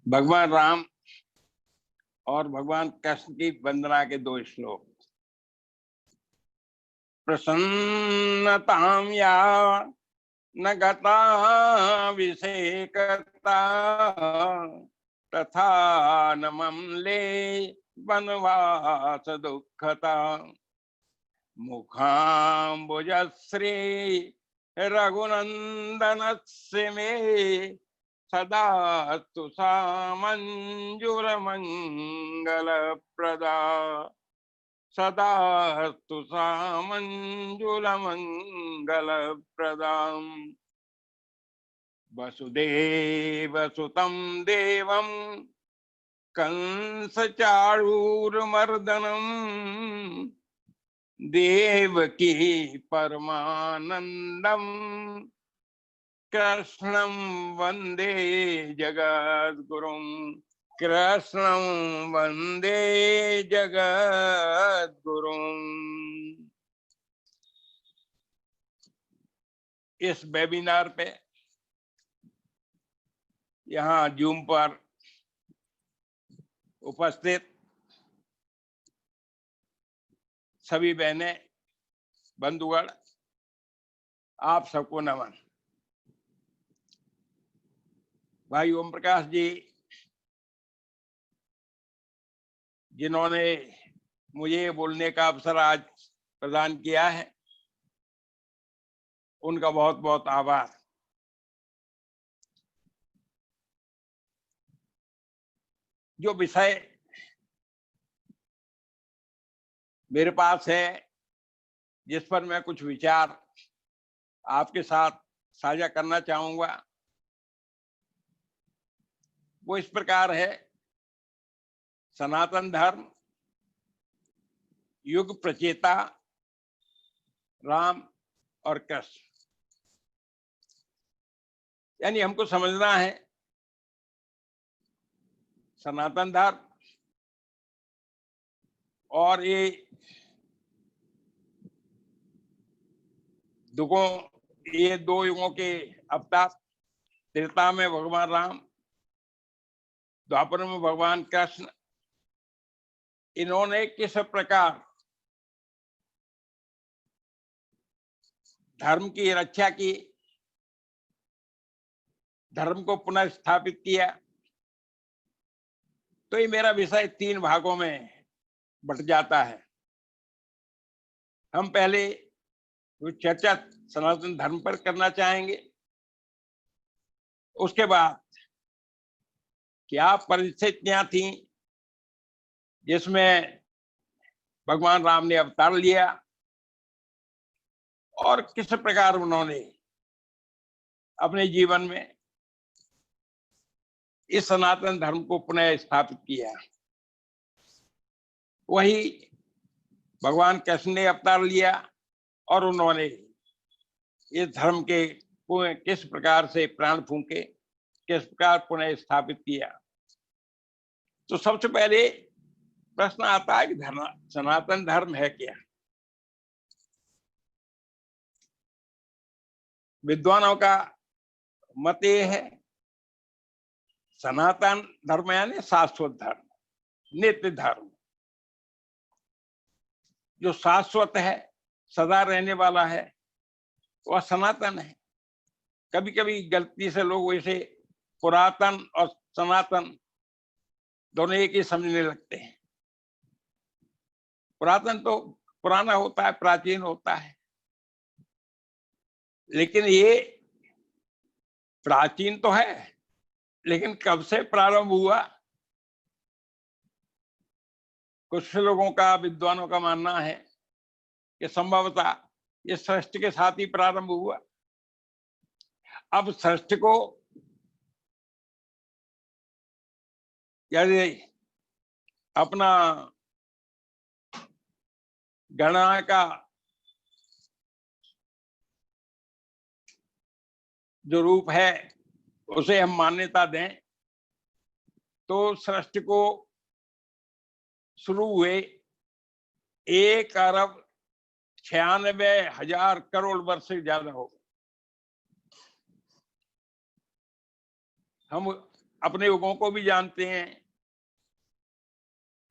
भगवान राम और भगवान कृष्ण की वंदना के दो श्लोक। प्रसन्नतां या न गता विषेकता तथा न ममले वनवास दुःखता मुखाम्बुजश्री रघुनन्दनस्य मे सदा तु सा मंजुलमंगलप्रदा सदा तु सा मंजुलमंगलप्रदा। वसुदेवसुतं देवं कंसचाणूरमर्दनं देवकी परमानंदं कृष्णं वंदे जगद्गुरुं कृष्णं वंदे जगद्गुरुं। इस वेबिनार पे यहाँ जूम पर उपस्थित सभी बहनें बंधुगण, आप सबको नमन। भाई ओम प्रकाश जी जिन्होंने मुझे बोलने का अवसर आज प्रदान किया है, उनका बहुत बहुत आभार। जो विषय मेरे पास है, जिस पर मैं कुछ विचार आपके साथ साझा करना चाहूंगा, वो इस प्रकार है। सनातन धर्म, युग प्रचेता राम और कृष्ण। यानी हमको समझना है सनातन धर्म और ये दो युगों के अवतार, त्रेता में भगवान राम, द्वापर में भगवान कृष्ण, इन्होंने किस प्रकार धर्म की रक्षा की, धर्म को पुनः स्थापित किया। तो ये मेरा विषय 3 भागों में बट जाता है। हम पहले चर्चा सनातन धर्म पर करना चाहेंगे, उसके बाद क्या परिस्थितियां थी जिसमें भगवान राम ने अवतार लिया और किस प्रकार उन्होंने अपने जीवन में इस सनातन धर्म को पुनः स्थापित किया। वही भगवान कृष्ण ने अवतार लिया और उन्होंने इस धर्म के किस प्रकार से प्राण फूंके, किस प्रकार पुनः स्थापित किया। तो सबसे पहले प्रश्न आता है कि सनातन धर्म है क्या। विद्वानों का मत ये है, सनातन धर्म यानी शाश्वत धर्म, नित्य धर्म, जो शाश्वत है, सदा रहने वाला है, वह सनातन है। कभी कभी गलती से लोग वैसे पुरातन और सनातन दोनों एक ही समझने लगते हैं। पुरातन तो पुराना होता है, प्राचीन होता है, लेकिन ये प्राचीन तो है, लेकिन कब से प्रारंभ हुआ। कुछ लोगों का, विद्वानों का मानना है कि संभवतः ये सृष्टि के साथ ही प्रारंभ हुआ। अब सृष्टि को यदि अपना गणना का जो रूप है उसे हम मान्यता दें, तो सृष्टि को शुरू हुए 1,96,000 करोड़ वर्ष से ज्यादा हो। हम अपने युगों को भी जानते हैं।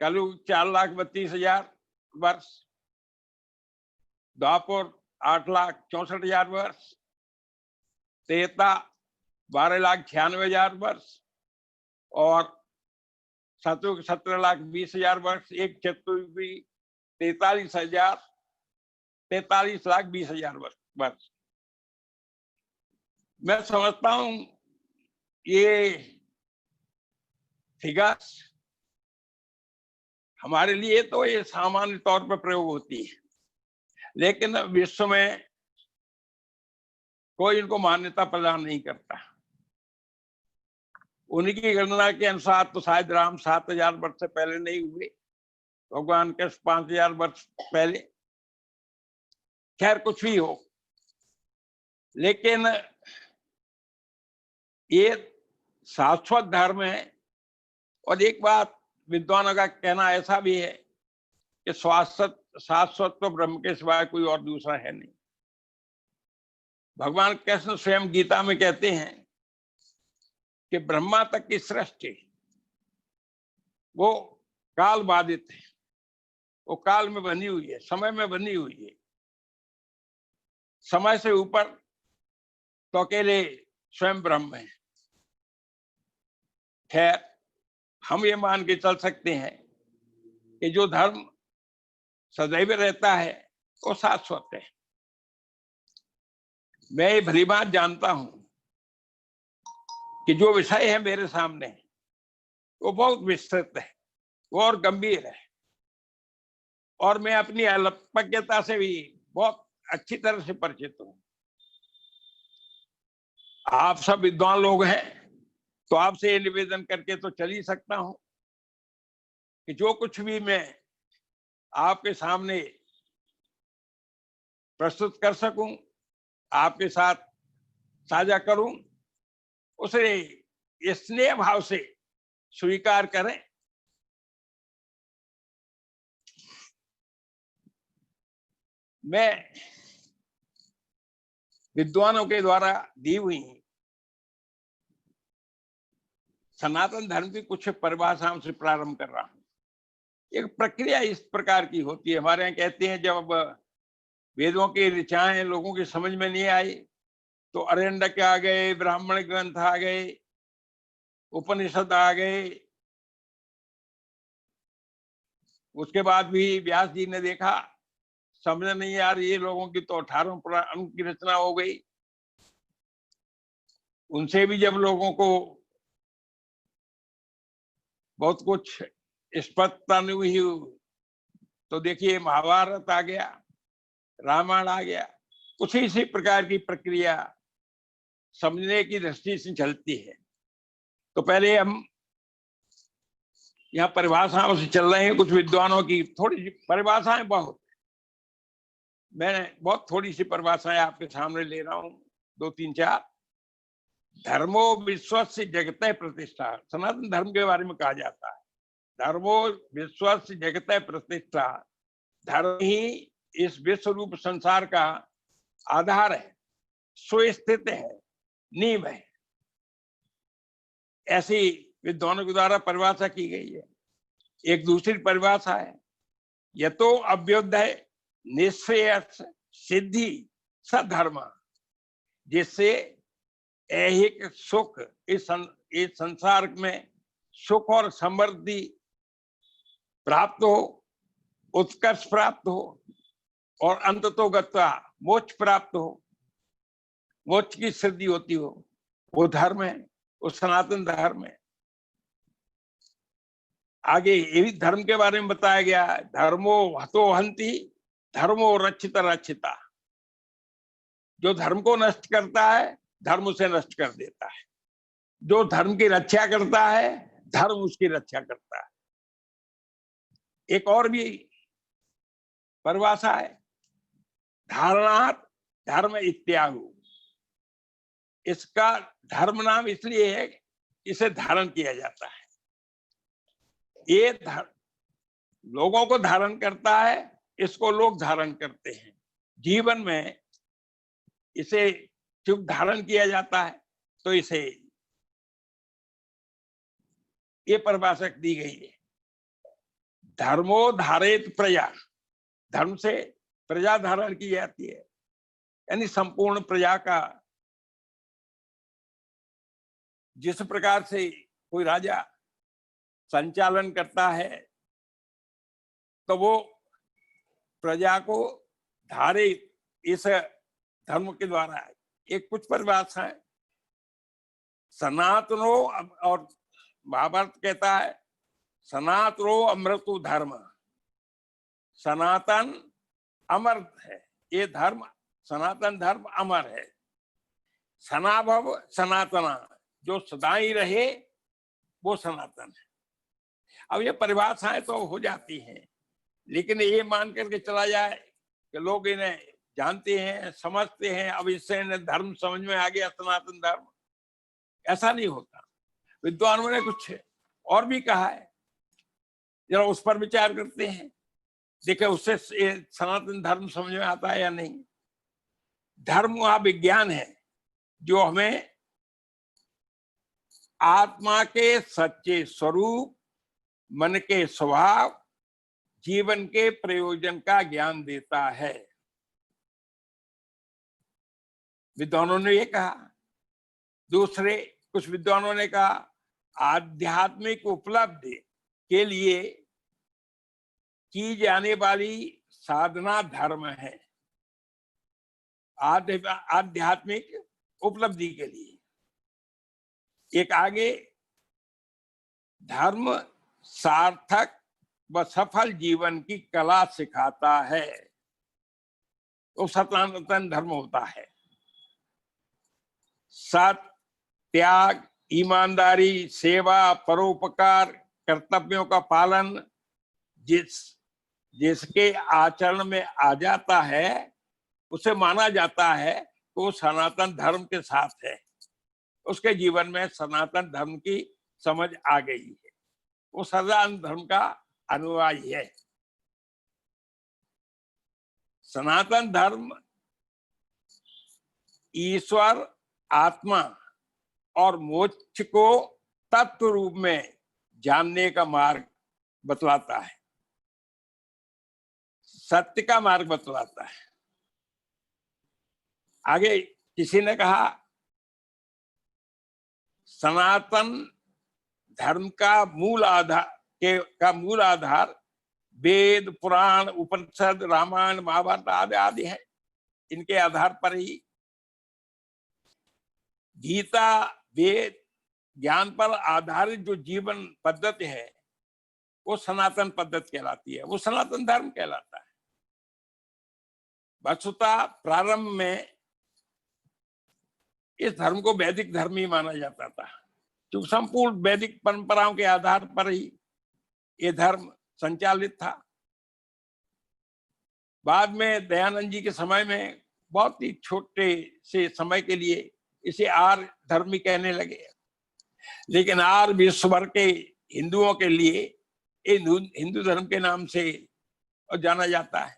कलयुग 4,32,000 वर्ष, द्वापर 8,64,000 वर्ष, त्रेता 12,96,000 वर्ष और सतयुग 17,20,000 वर्ष, एक चतुर्युगी 43,20,000 वर्ष। मैं समझता हूं ये फिगर्स हमारे लिए तो ये सामान्य तौर पर प्रयोग होती है, लेकिन विश्व में कोई इनको मान्यता प्रदान नहीं करता। उनकी गणना के अनुसार तो शायद राम 7,000 वर्ष से पहले नहीं हुए, भगवान कृष्ण 5,000 वर्ष पहले। खैर कुछ भी हो, लेकिन ये शाश्वत धर्म है। और एक बात विद्वानों का कहना ऐसा भी है कि शाश्वत तो ब्रह्म के सिवाय कोई और दूसरा है नहीं। भगवान कृष्ण स्वयं गीता में कहते हैं कि ब्रह्मा तक की सृष्टि वो काल बाधित है, वो काल में बनी हुई है, समय में बनी हुई है। समय से ऊपर तो अकेले स्वयं ब्रह्म है। खैर हम ये मान के चल सकते हैं कि जो धर्म सदैव रहता है वो शाश्वत है। मैं ये भली बात जानता हूं कि जो विषय है मेरे सामने वो बहुत विस्तृत है, वो और गंभीर है, और मैं अपनी अल्पज्ञता से भी बहुत अच्छी तरह से परिचित हूं। आप सब विद्वान लोग हैं, तो आपसे ये निवेदन करके तो चल ही सकता हूं कि जो कुछ भी मैं आपके सामने प्रस्तुत कर सकूं, आपके साथ साझा करूं, उसे स्नेह भाव से स्वीकार करें। मैं विद्वानों के द्वारा दी हुई सनातन धर्म की कुछ परिभाषाओं से प्रारंभ कर रहा हूं। एक प्रक्रिया इस प्रकार की होती है, हमारे यहाँ कहते हैं जब वेदों की ऋचाएं लोगों की समझ में नहीं आई तो अरण्यक आ गए, ब्राह्मण ग्रंथ आ गए, उपनिषद आ गए। उसके बाद भी व्यास जी ने देखा समझ नहीं यार, ये लोगों की तो 18 पुराण की रचना हो गई। उनसे भी जब लोगों को बहुत कुछ स्पष्टता नहीं हुई तो देखिए महाभारत आ गया, रामायण आ गया। कुछ इसी प्रकार की प्रक्रिया समझने की दृष्टि से चलती है। तो पहले हम यहाँ परिभाषाओं से चल रहे हैं, कुछ विद्वानों की थोड़ी सी परिभाषाएं, बहुत मैं बहुत थोड़ी सी परिभाषाएं आपके सामने ले रहा हूं, 2-3-4। धर्मो विश्वस्य जगतः प्रतिष्ठा, सनातन धर्म के बारे में कहा जाता है धर्मो विश्वस्य जगतः प्रतिष्ठा। धर्म ही इस विश्व रूप संसार का आधार है, सुस्थित है, नींव है। ऐसी विद्वानों के द्वारा परिभाषा की गई है। एक दूसरी परिभाषा है यतो अभ्युदय निश्रेयस सिद्धि सधर्म, जिससे ऐहिक सुख इस संसार में सुख और समृद्धि प्राप्त हो, उत्कर्ष प्राप्त हो और अंततोगत्वा मोक्ष प्राप्त हो, मोक्ष की सिद्धि होती हो, वो धर्म है, वो सनातन धर्म है। आगे ये भी धर्म के बारे में बताया गया, धर्मो हतो हंति धर्मो रक्षित रक्षिता। जो धर्म को नष्ट करता है धर्म उसे नष्ट कर देता है, जो धर्म की रक्षा करता है धर्म उसकी रक्षा करता है। एक और भी परिभाषा है धारणात् धर्म इत्याहु। इसका धर्म नाम इसलिए है इसे धारण किया जाता है। ये लोगों को धारण करता है, इसको लोग धारण करते हैं। जीवन में इसे जब धारण किया जाता है तो इसे ये परिभाषा दी गई है। धर्मो धारित प्रजा, धर्म से प्रजा धारण की जाती है, यानी संपूर्ण प्रजा का जिस प्रकार से कोई राजा संचालन करता है तो वो प्रजा को धारित इस धर्म के द्वारा है। एक कुछ परिभाषाएं सनातनो, और महाभारत कहता है सनातनो अमृतो धर्म, सनातन अमर है, ये धर्म सनातन धर्म अमर है। सनाभव सनातना, जो सदा ही रहे वो सनातन है। अब ये परिभाषाएं तो हो जाती हैं, लेकिन ये मान करके चला जाए कि लोग इन्हें जानते हैं, समझते हैं, अब इससे इन्हें धर्म समझ में आ गया सनातन धर्म, ऐसा नहीं होता। विद्वानों ने कुछ और भी कहा है, जरा उस पर विचार करते हैं, देखे उससे सनातन धर्म समझ में आता है या नहीं। धर्म वह विज्ञान है जो हमें आत्मा के सच्चे स्वरूप, मन के स्वभाव, जीवन के प्रयोजन का ज्ञान देता है। विद्वानों ने ये कहा। दूसरे कुछ विद्वानों ने कहा आध्यात्मिक उपलब्धि के लिए की जाने वाली साधना धर्म है। आध्यात्मिक उपलब्धि के लिए। एक आगे, धर्म सार्थक व सफल जीवन की कला सिखाता है, तो सनातन धर्म होता है। सत्य, त्याग, ईमानदारी, सेवा, परोपकार, कर्तव्यों का पालन जिसके आचरण में आ जाता है उसे माना जाता है तो वो सनातन धर्म के साथ है। उसके जीवन में सनातन धर्म की समझ आ गई है, वो सनातन धर्म का अनुयायी है। सनातन धर्म ईश्वर, आत्मा और मोक्ष को तत्व रूप में जानने का मार्ग बतलाता है, सत्य का मार्ग बतलाता है। आगे किसी ने कहा सनातन धर्म का मूल आधार वेद, पुराण, उपनिषद, रामायण, महाभारत आदि आदि है। इनके आधार पर ही गीता, वेद, ज्ञान पर आधारित जो जीवन पद्धति है वो सनातन पद्धति कहलाती है, वो सनातन धर्म कहलाता है। वस्तुतः प्रारंभ में इस धर्म को वैदिक धर्म ही माना जाता था, क्योंकि संपूर्ण वैदिक परंपराओं के आधार पर ही ये धर्म संचालित था। बाद में दयानंद जी के समय में बहुत ही छोटे से समय के लिए इसे आर्य धर्म ही कहने लगे, लेकिन आर्य विश्व भर के हिंदुओं के लिए हिंदू धर्म के नाम से जाना जाता है।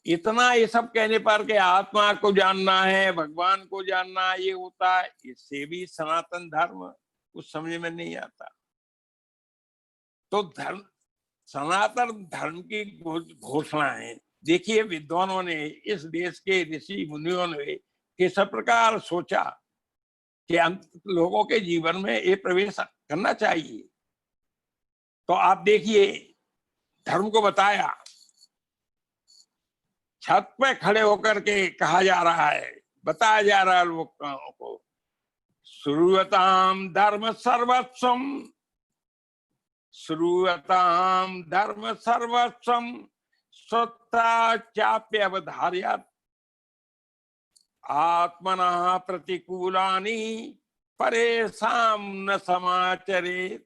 इतना ये सब कहने पर के आत्मा को जानना है, भगवान को जानना, ये होता है, इससे भी सनातन धर्म कुछ समझ में नहीं आता। तो धर्म, सनातन धर्म की घोषणा है। देखिए विद्वानों ने, इस देश के ऋषि मुनियों ने किस प्रकार सोचा कि लोगों के जीवन में ये प्रवेश करना चाहिए। तो आप देखिए धर्म को बताया, छत पे खड़े होकर के कहा जा रहा है, बताया जा रहा है लोगों को, श्रूयताम धर्म सर्वस्वम, श्रूयताम धर्म सर्वस्वम सत्ता चाप्य अवधार्यात् आत्मना प्रतिकूलानि परेशान न समाचरेत्।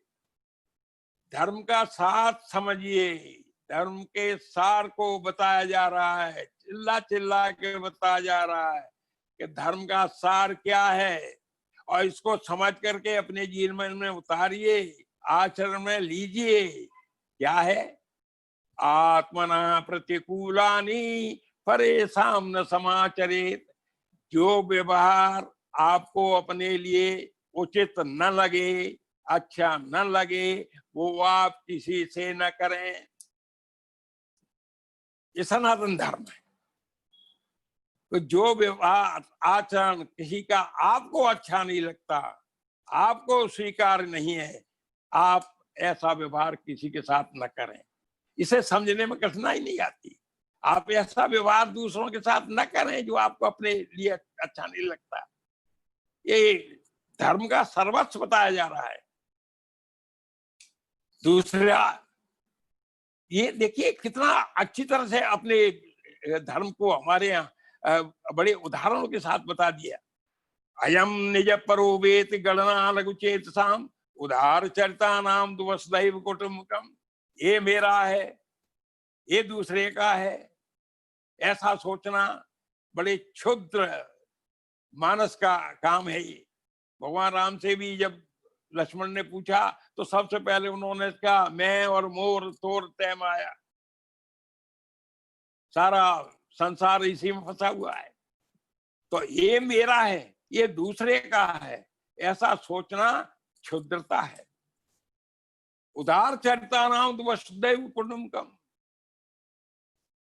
धर्म का सार समझिए, धर्म के सार को बताया जा रहा है, चिल्ला चिल्ला के बताया जा रहा है कि धर्म का सार क्या है, और इसको समझ करके अपने जीवन में उतारिए, आचरण में लीजिए। क्या है? आत्मना प्रतिकूलानि परेशान न समाचरेत्। जो व्यवहार आपको अपने लिए उचित न लगे, अच्छा न लगे वो आप किसी से न करें। ये सनातन धर्म है। तो जो व्यवहार आचरण किसी का आपको अच्छा नहीं लगता, आपको स्वीकार नहीं है, आप ऐसा व्यवहार किसी के साथ न करें। इसे समझने में कठिनाई नहीं आती। आप ऐसा व्यवहार दूसरों के साथ न करें जो आपको अपने लिए अच्छा नहीं लगता। ये धर्म का सर्वस्व बताया जा रहा है। दूसरा, ये देखिए कितना अच्छी तरह से अपने धर्म को हमारे यहाँ बड़े उदाहरणों के साथ बता दिया। अयम निज परो वेत गणना लघु चेतसाम उदार चरिता नाम वसुदैव कुटुंबकम। ये मेरा है, ये दूसरे का है, ऐसा सोचना बड़े क्षुद्र मानस का काम है ये। भगवान राम से भी जब लक्ष्मण ने पूछा तो सबसे पहले उन्होंने कहा मैं और मोर तोर तय माया। सारा संसार इसी में फंसा हुआ है। तो ये मेरा है, ये दूसरे का है, ऐसा सोचना क्षुद्रता है। उदार चरिता नाम वसुदैव कुटुंबकम।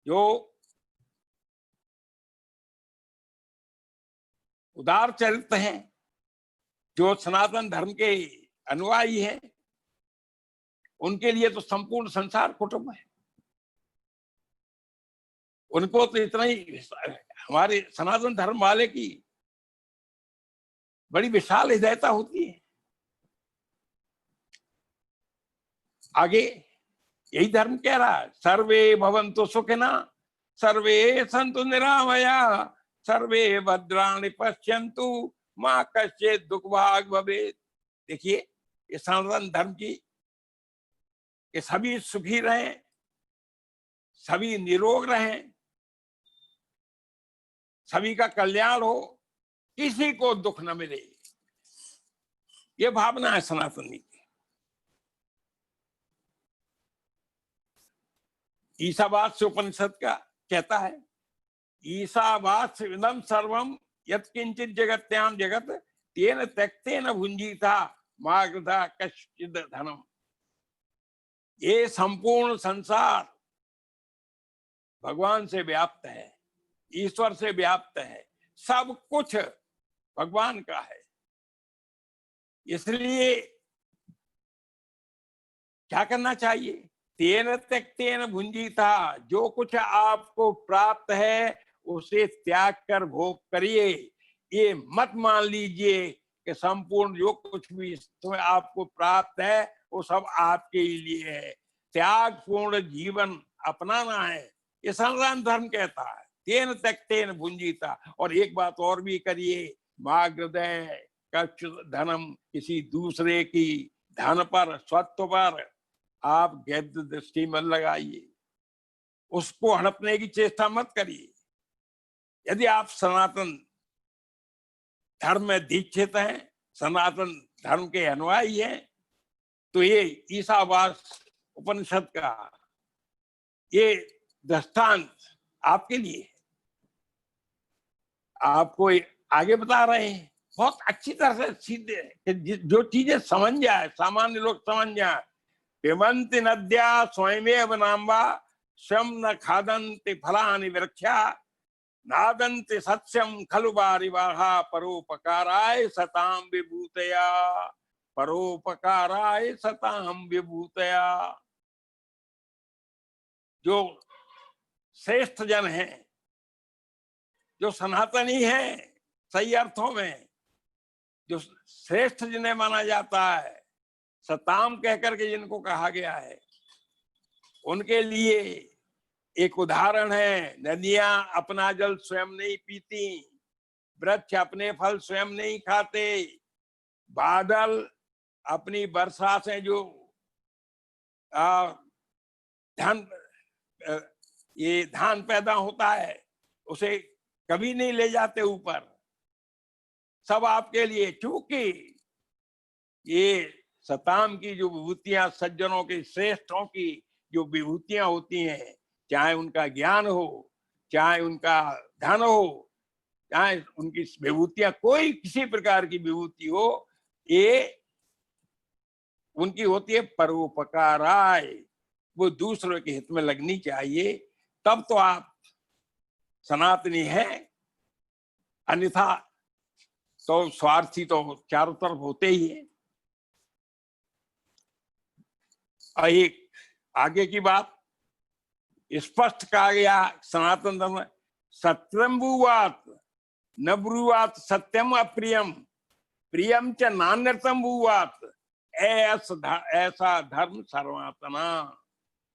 जो उदार चरित्र हैं, जो सनातन धर्म के अनुयायी हैं, उनके लिए तो संपूर्ण संसार कुटुंब है। उनको तो इतना ही, हमारे सनातन धर्म वाले की बड़ी विशाल हृदयता होती है। आगे यही धर्म कह रहा है, सर्वे भवन्तु सुखिना सर्वे सन्तु निरामया सर्वे भद्राणि पश्यन्तु मां कश्चित् दुख भाग भवेत्। देखिए ये सनातन धर्म की, कि सभी सुखी रहें, सभी निरोग रहें, सभी का कल्याण हो, किसी को दुख न मिले, ये भावना है सनातनी की। ईशावास्य उपनिषद का कहता है, ईशावास्य इदं सर्वम यत्किंचित जगत्याम जगत तेन त्यक्तेन भुंजीता मागधा कश्चिद धनम। ये संपूर्ण संसार भगवान से व्याप्त है, ईश्वर से व्याप्त है, सब कुछ भगवान का है। इसलिए क्या करना चाहिए? तेन त्यक्तेन भुंजीता, जो कुछ आपको प्राप्त है उसे त्याग कर भोग करिए। ये मत मान लीजिए कि संपूर्ण जो कुछ भी इसमें आपको प्राप्त है वो सब आपके लिए है। त्याग पूर्ण जीवन अपनाना है, ये सनातन धर्म कहता है। तेन त्यक्तेन भुंजीता। और एक बात और भी करिए, मां हृदय कच्छ धनम, किसी दूसरे की धन पर, स्वत्व पर आप गैद दृष्टि मत लगाइए, उसको हड़पने की चेष्टा मत करिए। यदि आप सनातन धर्म में दीक्षित हैं, सनातन धर्म के अनुयायी हैं, तो ये ईशावास उपनिषद का ये दृष्टांत आपके लिए है। आपको आगे बता रहे हैं बहुत अच्छी तरह से, सीधे जो चीजें समझ जाए, सामान्य लोग समझ जाए। पिबन्ति नद्या स्वयमेव नाम्बा स्वयं न खादन्ति फलानि वृक्षा नादन्ति सत्यम खलु बारिवाहा परोपकाराय सताम विभूतया। परोपकाराय सताम विभूतया। जो श्रेष्ठ जन हैं, जो सनातनी हैं, सही अर्थों में जो श्रेष्ठ जिन्हें माना जाता है, सताम कहकर के जिनको कहा गया है, उनके लिए एक उदाहरण है। नदियां अपना जल स्वयं नहीं पीती, वृक्ष अपने फल स्वयं नहीं खाते, बादल अपनी वर्षा से जो धान ये धान पैदा होता है उसे कभी नहीं ले जाते ऊपर, सब आपके लिए। क्योंकि ये सताम की जो विभूतियां, सज्जनों की, श्रेष्ठों की जो विभूतियां होती हैं, चाहे उनका ज्ञान हो, चाहे उनका धन हो, चाहे उनकी विभूतियां कोई किसी प्रकार की विभूति हो, ये उनकी होती है परोपकाराय, वो दूसरों के हित में लगनी चाहिए, तब तो आप सनातनी हैं। अन्यथा तो स्वार्थी तो चारों तरफ होते ही हैं। और एक आगे की बात स्पष्ट कहा गया सनातन धर्म में, सत्यम ब्रूवात न ब्रूवात सत्यम अप्रियम प्रियम च नान्यतम ब्रूवात, ऐसा धर्म सर्वनातना।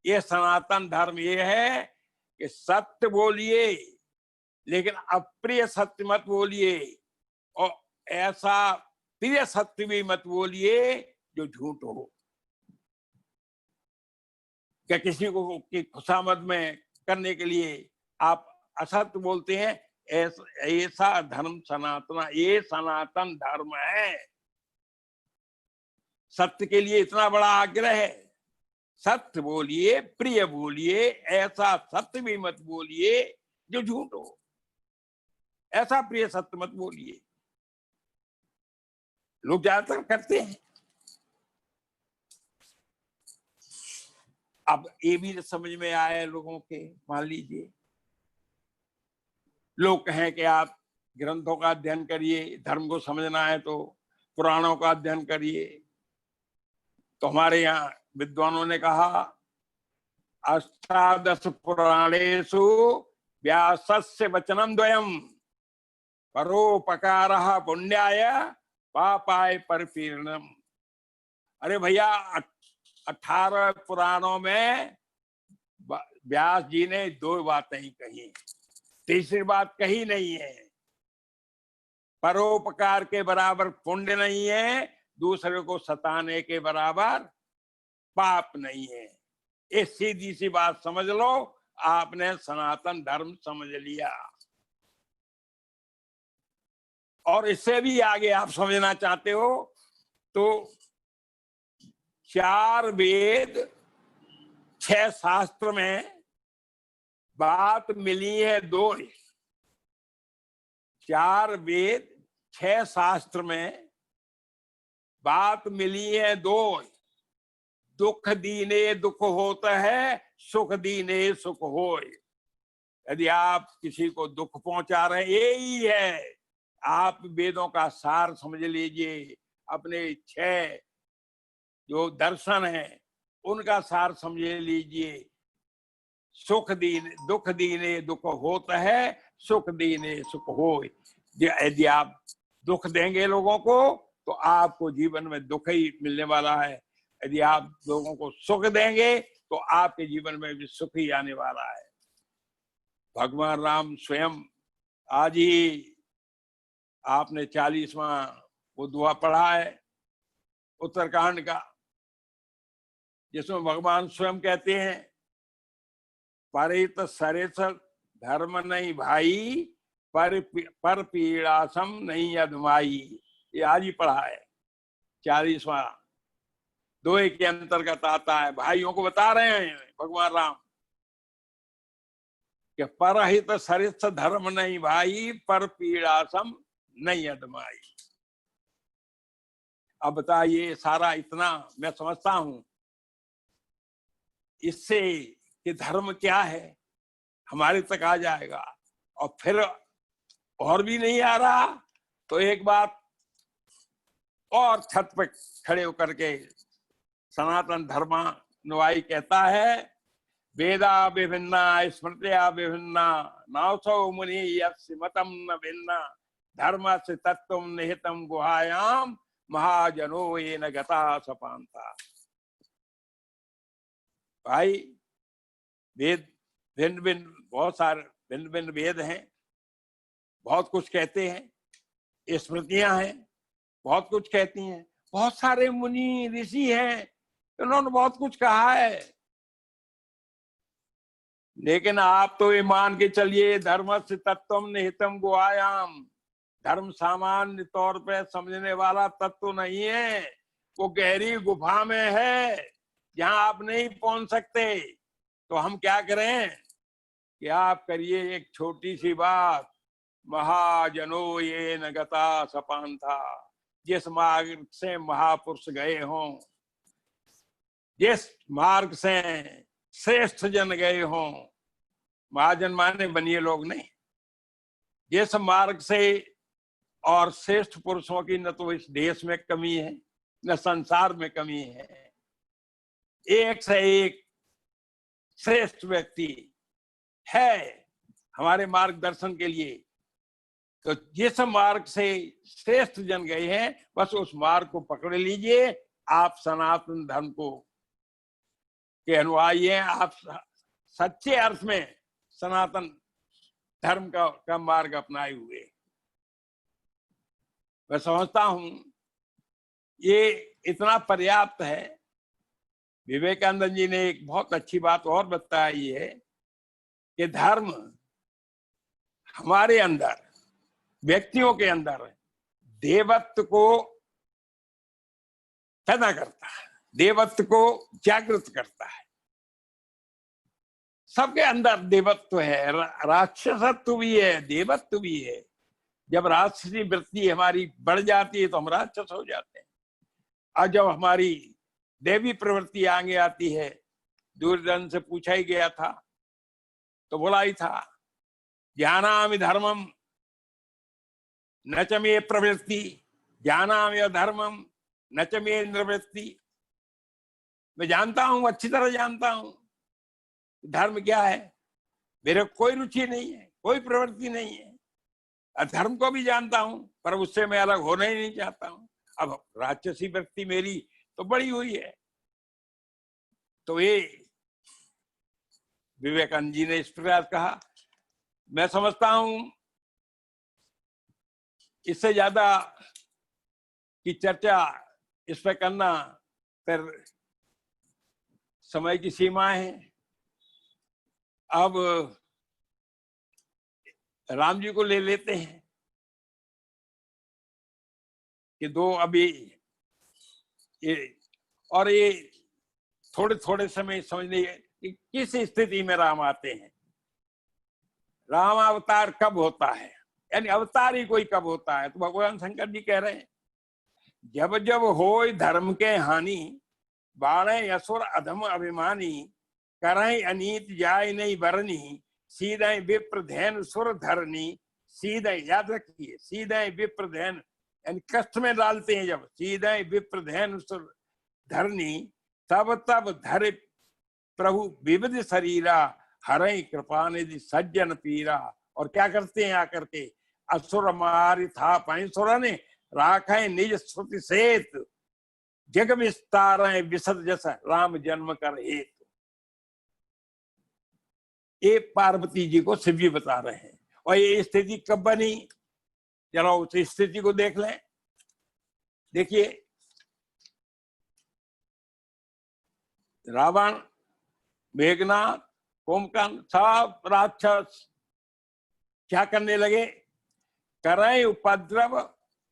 ये सनातन धर्म ये है कि सत्य बोलिए लेकिन अप्रिय सत्य मत बोलिए, और ऐसा प्रिय सत्य भी मत बोलिए जो झूठ हो। क्या किसी को की खुशामद में करने के लिए आप असत्य बोलते हैं? ऐसा धर्म सनातन, ये सनातन धर्म है। सत्य के लिए इतना बड़ा आग्रह है, सत्य बोलिए, प्रिय बोलिए, ऐसा सत्य भी मत बोलिए जो झूठ हो। ऐसा प्रिय सत्य मत बोलिए। लोग ज्यादातर करते हैं। अब ये भी समझ में आया लोगों के, मान लीजिए लोग कहें कि आप ग्रंथों का अध्ययन करिए, धर्म को समझना है तो पुराणों का अध्ययन करिए। तो हमारे यहाँ विद्वानों ने कहा, अष्टादश पुराणेषु व्यासस्य वचनम द्वयम् परोपकारः पुण्याय पापाय परिपीडनम्। अरे भैया, 18 पुराणों में व्यास जी ने 2 बातें ही कही, तीसरी बात कही नहीं है। परोपकार के बराबर पुण्य नहीं है, दूसरे को सताने के बराबर पाप नहीं है। ये सीधी सी बात समझ लो, आपने सनातन धर्म समझ लिया। और इससे भी आगे आप समझना चाहते हो तो 4 वेद 6 शास्त्र में बात मिली है 2। 4 वेद 6 शास्त्र में बात मिली है 2। दुख दीने दुख होता है, सुख दीने सुख होय। यदि आप किसी को दुख पहुंचा रहे, यही है। आप वेदों का सार समझ लीजिए, अपने 6 जो दर्शन है उनका सार समझ लीजिए। सुख दीने दुख दीने दुख होता है, सुख दीने सुख होय। यदि आप दुख देंगे लोगों को तो आपको जीवन में दुख ही मिलने वाला है। यदि आप लोगों को सुख देंगे तो आपके जीवन में भी सुख ही आने वाला है। भगवान राम स्वयं, आज ही आपने 40वां वो दुआ पढ़ा है उत्तरकांड का, जिसमें भगवान स्वयं कहते हैं, परित सरित धर्म नहीं भाई, पर पीड़ासम नहीं अधमाई। ये आज ही पढ़ा है 40वां दोहे के अंतर्गत आता है। भाइयों को बता रहे हैं भगवान राम कि परहित सरित धर्म नहीं भाई, पर पीड़ासम नहीं अधमाई। अब बताइए, सारा इतना मैं समझता हूं, इससे कि धर्म क्या है हमारे तक आ जाएगा। और फिर और भी नहीं आ रहा तो एक बात और छत पर खड़े होकर के सनातन धर्मानुयायी कहता है, वेदा विभिन्ना स्मृतिया विभिन्ना नासौ मुनि यस्य मतम न भिन्ना, धर्म से तत्व निहितम गुहायाम महाजनो ये न गता सपांता। भाई, वेद भिन्न भिन्न, बहुत सारे भिन्न भिन्न वेद हैं, बहुत कुछ कहते हैं। स्मृतियां हैं, बहुत कुछ कहती हैं। बहुत सारे मुनि ऋषि हैं, उन्होंने बहुत कुछ कहा है। लेकिन आप तो ये मान के चलिए, धर्म से तत्वम निहितम गुहायाम, धर्म सामान्य तौर पे समझने वाला तत्व नहीं है, वो गहरी गुफा में है जहां आप नहीं पहुंच सकते। तो हम क्या करें कि आप करिए एक छोटी सी बात, महाजनो ये न गता सपांथा। जिस मार्ग से महापुरुष गए हों, जिस मार्ग से श्रेष्ठ जन गए हों, महाजन माने बनिए लोग नहीं, जिस मार्ग से और श्रेष्ठ पुरुषों की न तो इस देश में कमी है न संसार में कमी है, एक से एक श्रेष्ठ व्यक्ति है हमारे मार्गदर्शन के लिए। तो जिस मार्ग से श्रेष्ठ जन गए हैं बस उस मार्ग को पकड़ लीजिए। आप सनातन धर्म को के अनुयायी हैं, आप सच्चे अर्थ में सनातन धर्म का मार्ग अपनाए हुए। मैं समझता हूं ये इतना पर्याप्त है। विवेकानंद जी ने एक बहुत अच्छी बात और बताई है कि धर्म हमारे अंदर, व्यक्तियों के अंदर देवत्व को पैदा करता है, देवत्व को जागृत करता है। सबके अंदर देवत्व है, राक्षसत्व भी है, देवत्व भी है। जब राक्षसी वृत्ति हमारी बढ़ जाती है तो हम राक्षस हो जाते हैं, और जब हमारी देवी प्रवृत्ति आगे आती है, दुर्योधन से पूछा ही गया था तो बोला ही था, जानामि धर्मम न च मे प्रवृत्ति, जानामि धर्मम न च मे निवृत्ति। मैं जानता हूं, अच्छी तरह जानता हूं धर्म क्या है, मेरे कोई रुचि नहीं है, कोई प्रवृत्ति नहीं है। अधर्म को भी जानता हूं पर उससे मैं अलग होना ही नहीं चाहता हूं। अब राक्षसी वृत्ति मेरी तो बड़ी हुई है। तो ये विवेकानंद जी ने इस प्रकार कहा। मैं समझता हूं इससे ज्यादा की चर्चा इस पर करना फिर समय की सीमाएं हैं। अब राम जी को ले लेते हैं कि दो अभी ये थोड़े थोड़े समय समझने कि किस स्थिति में राम आते हैं। राम अवतार कब होता है, यानी अवतार ही कोई कब होता है। तो भगवान शंकर जी कह रहे हैं, जब जब होय धर्म के हानि, बाणे असुर अधम अभिमानी, करहि अनीत जाय नहीं बरनी, सीधे विप्र धैन सुर धरनी। सीधे याद रखिए, सीधे विप्र धैन यानी कष्ट में डालते हैं। जब सीधे विप्र धैन सुर धरनी, तब तब धर प्रभु विविध शरीरा, हरई कृपा निधि सज्जन पीरा। और क्या करते हैं आकर के, असुर मारि था पैसुर ने, राखे निज श्रुति सेत, जग विस्तार विसद जस राम जन्म कर हेतु। ये पार्वती जी को शिव जी बता रहे हैं। और ये स्थिति कब बनी, जरा उस स्थिति को देख लें। देखिए, रावण, मेघनाथ, कुंभकर्ण सब राक्षस क्या करने लगे, करें उपद्रव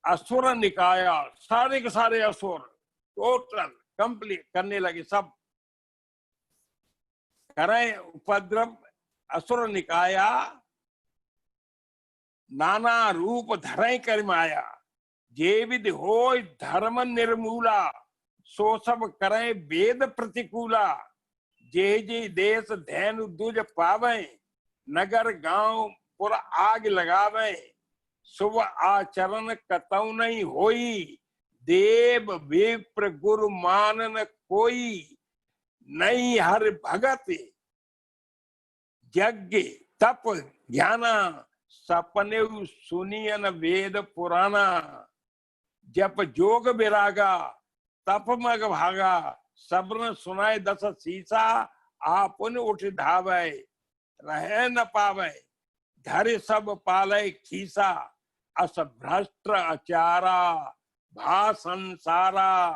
असुर निकाया। सारे के सारे असुर टोटल कंप्लीट करने लगे, सब करें उपद्रव असुर निकाया, नाना रूप धरे कर माया, जे विधि होय धर्म निर्मूला, सो सब करें वेद प्रतिकूला। जे जे देश धैनु दुज पावे, नगर गांव पुर आग लगावे, शुभ आचरण कतौ नहीं होई, देव विप्र गुरु मानन कोई, नहीं हर भगत यज्ञ तप ज्ञाना, सपने सुनियन वेद पुराना। जप जोग विरागा तप मग भागा, सबन सुनाए दस सीसा, आपुन उठ धावे, रह न पावे, धर सब पाले खीसा। अस भ्रष्ट अचारा, भा संसारा,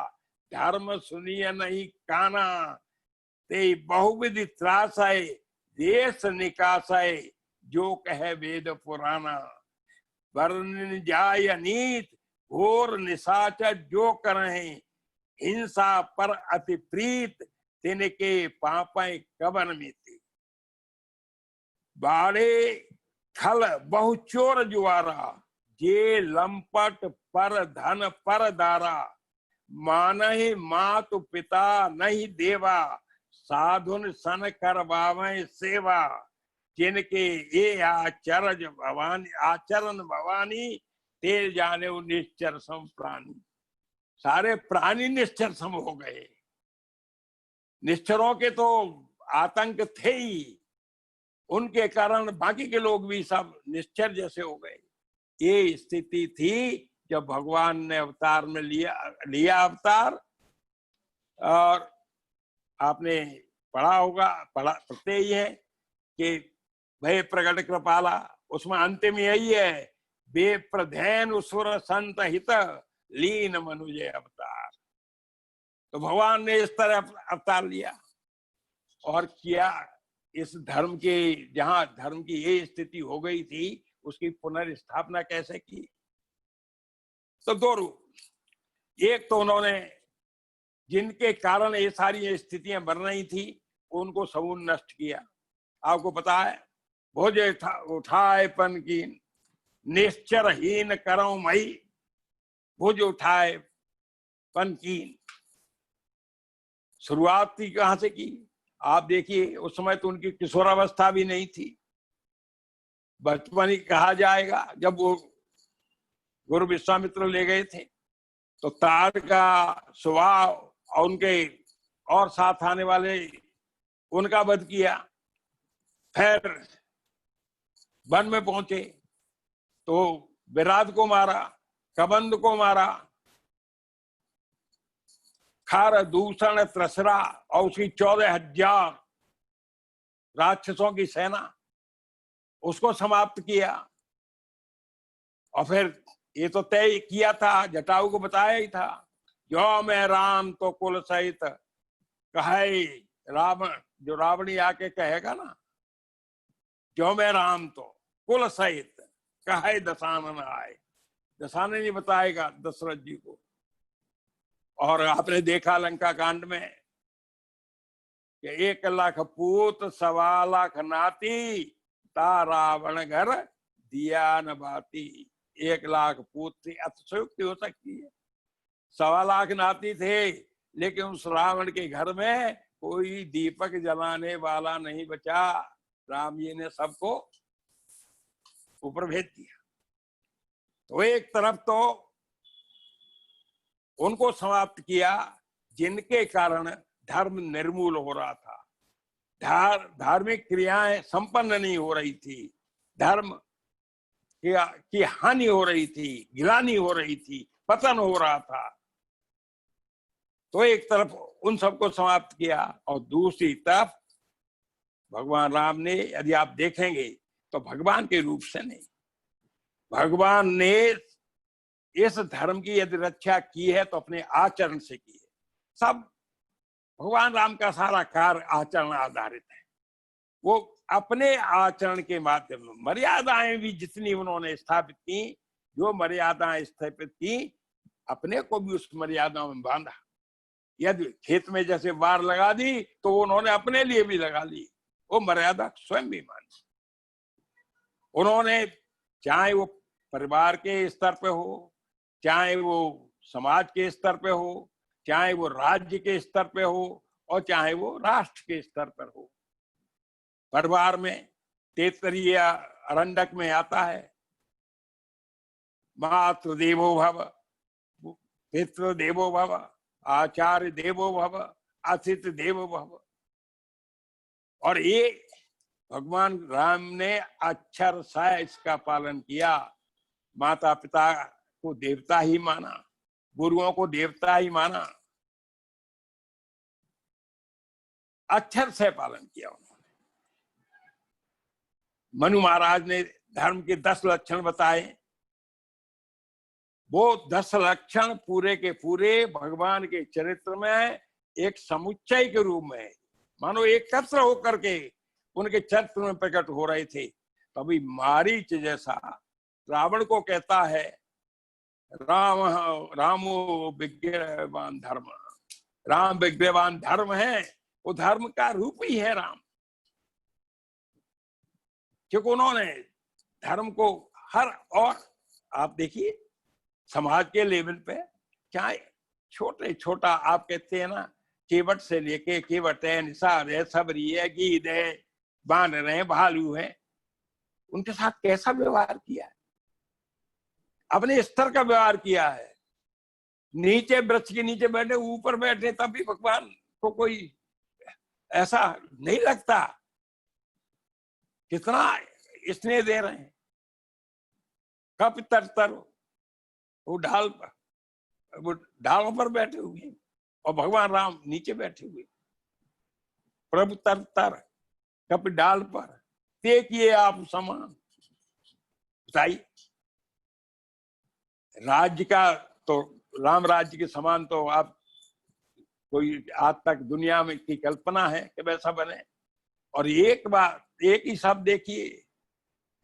धर्म सुनिय नहीं काना, ते बहुविधि त्रास है, देश निकास है, जो कहे वेद पुराना। वर्ण जाय नीत, घोर निशाचर जो करें, हिंसा पर अति प्रीत, तिनके पापे कवन मिति। बाड़े खल बहु चोर जुआरा, जे लंपट पर धन पर दारा, मानहि मातु पिता नहीं देवा, साधुन सन कर बावै सेवा, जिनके ये आचरण भवानी, ते जाने निश्चर सम प्राणी। सारे प्राणी निश्चर सम हो गए। निश्चरों के तो आतंक थे ही, उनके कारण बाकी के लोग भी सब निश्चर जैसे हो गए। ये स्थिति थी जब भगवान ने अवतार में लिया अवतार। और आपने पढ़ा होगा, पढ़ते ही है कि भय प्रगट कृपाला, उसमें अंतिम यही है, बेप्रधैन उसुर संत हित, लीन मनुजय अवतार। तो भगवान ने इस तरह अवतार लिया और किया इस धर्म के, जहां धर्म की ये स्थिति हो गई थी, उसकी पुनर्स्थापना कैसे की। तो दो रूप, एक तो उन्होंने जिनके कारण ये सारी स्थितियां बन रही थी उनको समूल नष्ट किया। आपको पता है, भोज उठाए पन की, निश्चरहीन करो मई, भुज उठाए पन की। शुरुआत थी कहां से की आप देखिए, उस समय तो उनकी किशोरावस्था भी नहीं थी, बचपन ही कहा जाएगा। जब वो गुरु विश्वामित्र ले गए थे तो ताड़ का स्वभाव और उनके और साथ आने वाले, उनका वध किया। फिर वन में पहुंचे तो विराट को मारा, कबंध को मारा, खार दूषण त्रसरा और उसकी 14,000 राक्षसों की सेना, उसको समाप्त किया। और फिर ये तो तय किया था, जटायु को बताया ही था, जो मैं राम तो कुल सहित कहे रावण, जो रावणी आके कहेगा ना, जो मैं राम तो कुल सहित कहे दशानन आए, दशानन ही बताएगा दशरथ जी को। और आपने देखा लंका कांड में कि 1 लाख पूत 1.25 लाख नाती, ता रावण घर दिया न बाती। 1 लाख पूत थे, अतिशयोक्ति हो सकती है, 1.25 लाख नाती थे, लेकिन उस रावण के घर में कोई दीपक जलाने वाला नहीं बचा। राम जी ने सबको ऊपर भेज दिया। तो एक तरफ तो उनको समाप्त किया जिनके कारण धर्म निर्मूल हो रहा था, धार्मिक क्रियाएं संपन्न नहीं हो रही थी, धर्म की हानि हो रही थी, गिलानी हो रही थी, पतन हो रहा था। तो एक तरफ उन सबको समाप्त किया और दूसरी तरफ भगवान राम ने, यदि आप देखेंगे तो भगवान के रूप से नहीं, भगवान ने इस धर्म की यदि रक्षा की है तो अपने आचरण से की है। सब भगवान राम का सारा कार्य आचरण आधारित है। वो अपने आचरण के माध्यम से मर्यादाएं भी जितनी उन्होंने स्थापित की, जो मर्यादाएं स्थापित की, अपने को भी उस मर्यादा में बांधा। यदि खेत में जैसे बाड़ लगा दी तो उन्होंने अपने लिए भी लगा ली, वो मर्यादा स्वयं भी मानी। उन्होंने चाहे वो परिवार के स्तर पे हो, चाहे वो समाज के स्तर पे हो, चाहे वो राज्य के स्तर पे हो, और चाहे वो राष्ट्र के स्तर पर हो। परिवार में तैत्तरीय अरण्यक में आता है, मातृ देवो भव, पितृ देवो भव, आचार्य देवो भव, अतिथि देवो भव। और ये भगवान राम ने अक्षर सा इसका पालन किया। माता पिता को देवता ही माना, गुरुओं को देवता ही माना, अक्षर से पालन किया उन्होंने। मनु महाराज ने धर्म के 10 लक्षण बताए, वो 10 लक्षण पूरे के पूरे भगवान के चरित्र में एक समुच्चय के रूप में, मानो एकत्र होकर के उनके चरित्र में प्रकट हो रहे थे। तभी मारीच जैसा रावण को कहता है, रामो विग्रहवान धर्म, राम विग्रहवान धर्म है, वो धर्म का रूप ही है राम। क्योंकि उन्होंने धर्म को हर, और आप देखिए समाज के लेवल पे, चाहे छोटे छोटा आप कहते हैं ना, केवट से लेके केवट है, निषाद है, सबरी है, गीद है, बानर है, भालू है, उनके साथ कैसा व्यवहार किया है, अपने स्तर का व्यवहार किया है। नीचे वृक्ष के नीचे बैठे, ऊपर बैठे, तब भी भगवान को कोई ऐसा नहीं लगता। कितना स्नेह दे रहे हैं। कप तर तर वो ढालों पर बैठे हुए और भगवान राम नीचे बैठे हुए। प्रभु तर तर कप डाल पर ते किए आप समान। बताइए, राज्य का तो राम राज्य के समान तो आप कोई आज तक दुनिया में की कल्पना है कि वैसा बने। और एक बात, एक ही शब्द देखिए,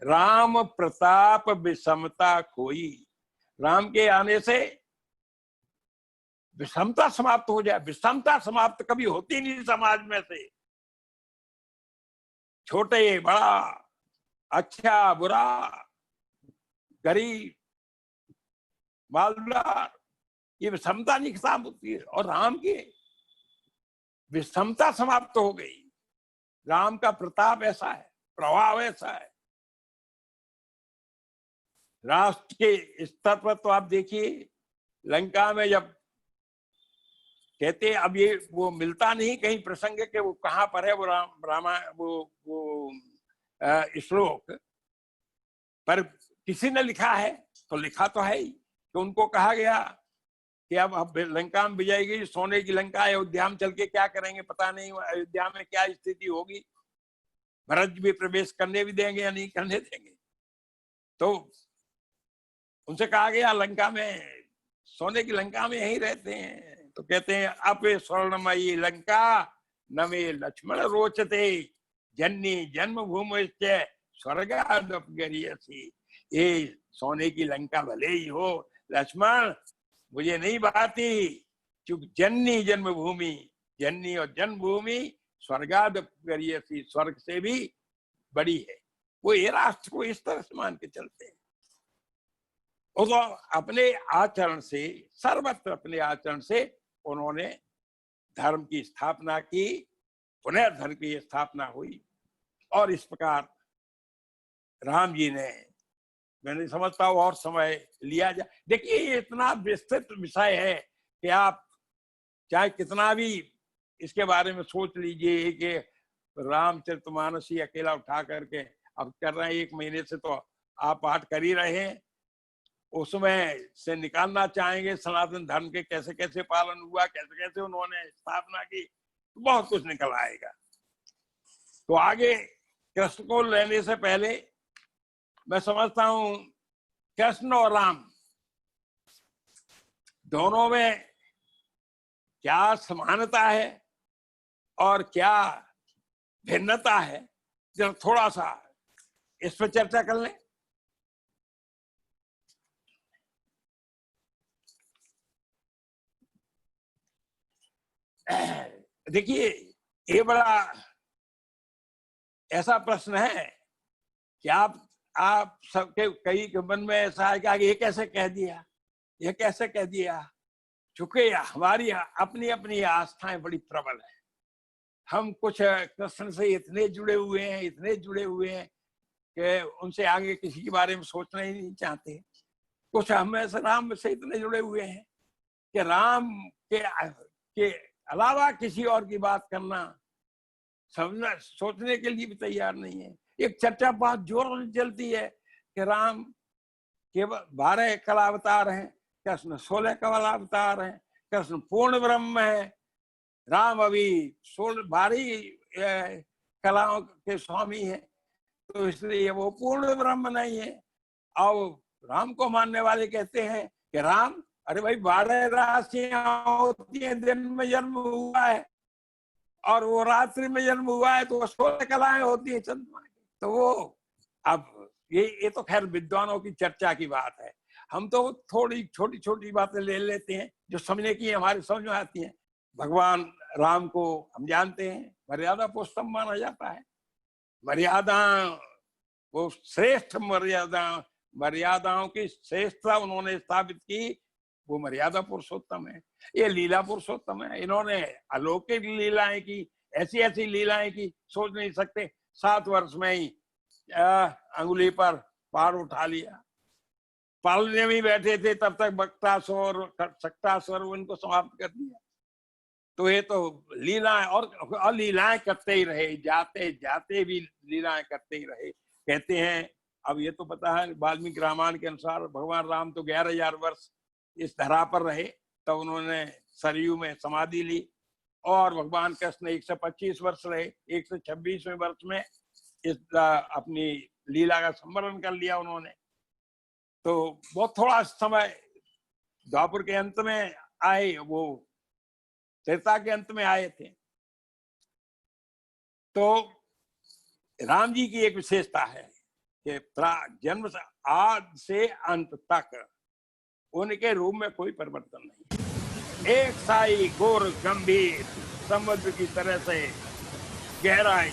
राम प्रताप विषमता कोई। राम के आने से विषमता समाप्त हो जाए। विषमता समाप्त कभी होती नहीं समाज में से। छोटे बड़ा, अच्छा बुरा, गरीब मालदार, ये विषमता नहीं समाप्त होती है। और राम की विषमता समाप्त हो गई। राम का प्रताप ऐसा है, प्रभाव ऐसा है। राष्ट्र के स्तर पर तो आप देखिए, लंका में जब कहते, अब ये वो मिलता नहीं कहीं प्रसंग के वो कहां पर है वो रामा वो श्लोक, पर किसी ने लिखा है तो लिखा तो है ही कि उनको कहा गया कि अब लंका में विजय, सोने की लंका है, अयोध्या में चल के क्या करेंगे पता नहीं, अयोध्या में क्या स्थिति होगी, भरत भी प्रवेश करने भी देंगे या नहीं करने देंगे। तो उनसे कहा गया लंका में, सोने की लंका में यही रहते हैं। तो कहते हैं अपे स्वर्णमयी लंका नमे लक्ष्मण रोचते जन्नी जन्मभूमि स्वर्गादपगरीयसी। ये सोने की लंका भले ही हो लक्ष्मण, मुझे नहीं भाती, चूंकि जननी जन्मभूमि, जननी और जन्मभूमि स्वर्गादपगरीयसी, स्वर्ग से भी बड़ी है। वो ये राष्ट्र को इस तरह से मान के चलते हैं। और तो अपने आचरण से, सर्वत्र अपने आचरण से उन्होंने धर्म की स्थापना की, पुनः धर्म की स्थापना हुई। और इस प्रकार राम जी ने, मैं नहीं समझता हूं और समय लिया जाए। देखिए ये इतना विस्तृत विषय है कि आप चाहे कितना भी इसके बारे में सोच लीजिए कि रामचरितमानस ही अकेला उठा करके अब कर रहे हैं, 1 महीने से तो आप पाठ कर ही रहे हैं, उसमें से निकालना चाहेंगे सनातन धर्म के कैसे कैसे पालन हुआ, कैसे कैसे उन्होंने स्थापना की, तो बहुत कुछ निकल आएगा। तो आगे कृष्ण को लेने से पहले मैं समझता हूं कृष्ण और राम दोनों में क्या समानता है और क्या भिन्नता है, जब थोड़ा सा इस पर चर्चा कर लें। देखिए ये बड़ा ऐसा प्रश्न है कि आप सबके कई के मन में ऐसा है कि ये कैसे कह दिया, ये कैसे कह दिया। चूंकि हमारी अपनी अपनी आस्थाएं बड़ी प्रबल है, हम कुछ कृष्ण से इतने जुड़े हुए हैं, इतने जुड़े हुए हैं कि उनसे आगे किसी के बारे में सोचना ही नहीं चाहते। कुछ हम ऐसे राम से इतने जुड़े हुए हैं कि राम के अलावा किसी और की बात करना, समझना, सोचने के लिए भी तैयार नहीं है। एक चर्चा बहुत जोरों से चलती है कि राम केवल 12 कला अवतार हैं, कृष्ण 16 कला अवतार हैं, कृष्ण पूर्ण ब्रह्म है, राम अभी 12 कलाओं के स्वामी है, तो इसलिए वो पूर्ण ब्रह्म नहीं है। और राम को मानने वाले कहते हैं कि राम, अरे भाई 12 राशियां होती हैं, दिन में जन्म हुआ है और वो रात्रि में जन्म हुआ है, तो 16 कलाएं होती है चंद्रमा की। तो वो अब ये तो खैर विद्वानों की चर्चा की बात है। हम तो थोड़ी छोटी छोटी बातें ले लेते हैं जो समझने की हमारे समझ में आती हैं। भगवान राम को हम जानते हैं मर्यादा पुरुषोत्तम माना जाता है। मर्यादा, वो श्रेष्ठ मर्यादाओं की श्रेष्ठता उन्होंने स्थापित की वो मर्यादा पुरुषोत्तम है, ये लीला पुरुषोत्तम है। इन्होंने अलौकिक लीलाएं की, ऐसी ऐसी लीलाएं की, सोच नहीं सकते। 7 वर्ष में ही अंगुली पर पार उठा लिया। पालने में बैठे थे तब तक बक्तासुर सक्तासुर उनको समाप्त कर दिया। तो ये तो लीलाएं और लीलाएं करते ही रहे, जाते जाते भी लीलाएं करते ही रहे। कहते हैं, अब ये तो पता है वाल्मीकि रामायण के अनुसार भगवान राम तो 11,000 वर्ष इस धरा पर रहे, तब उन्होंने सरयू में समाधि ली। और भगवान कृष्ण 125 वर्ष रहे, 126वें वर्ष में इस अपनी लीला का संवरण कर लिया उन्होंने। तो बहुत थोड़ा समय द्वापर के अंत में आए, वो त्रेता के अंत में आए थे। तो राम जी की एक विशेषता है कि जन्म से आदि से अंत तक उनके रूप में कोई परिवर्तन नहीं। एक साई घोर गंभीर समुद्र की तरह से गहराई,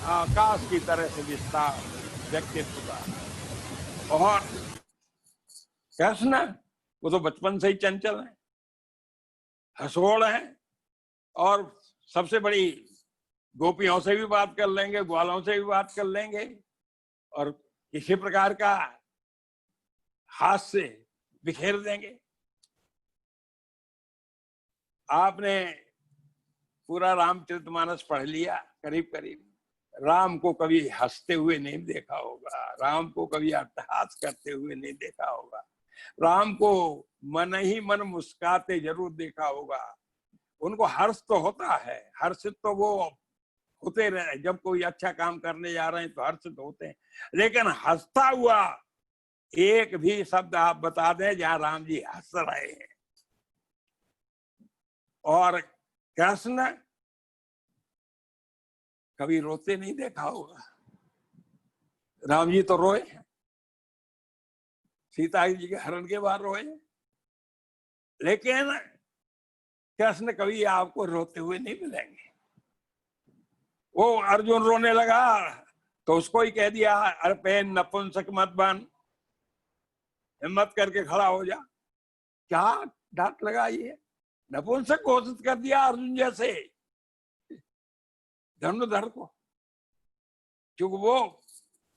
आकाश की तरह से विस्तार व्यक्तित्व का। और कृष्ण वो तो बचपन से ही चंचल है, हंसोड़ है, और सबसे बड़ी गोपियों से भी बात कर लेंगे, ग्वालों से भी बात कर लेंगे, और किसी प्रकार का हास्य से बिखेर देंगे। आपने पूरा रामचरितमानस पढ़ लिया करीब करीब, राम को कभी हंसते हुए नहीं देखा होगा, राम को कभी अट्टहास करते हुए नहीं देखा होगा, राम को मन ही मन मुस्कुराते जरूर देखा होगा। उनको हर्ष तो होता है, हर्षित तो वो होते रहे, जब कोई अच्छा काम करने जा रहे हैं तो हर्षित होते हैं, लेकिन हंसता हुआ एक भी शब्द आप बता दें जहां राम जी हंस रहे हैं। और कृष्ण कभी रोते नहीं देखा होगा। राम जी तो रोए, सीता जी के हरण के बाद रोए, लेकिन कृष्ण कभी आपको रोते हुए नहीं मिलेंगे। वो अर्जुन रोने लगा तो उसको ही कह दिया, अरे पेन नपुंसक मत बन, हिम्मत करके खड़ा हो जा। क्या डांट लगाई है, नपुंसक घोषित कर दिया अर्जुन जैसे धनुर्धर को, क्योंकि वो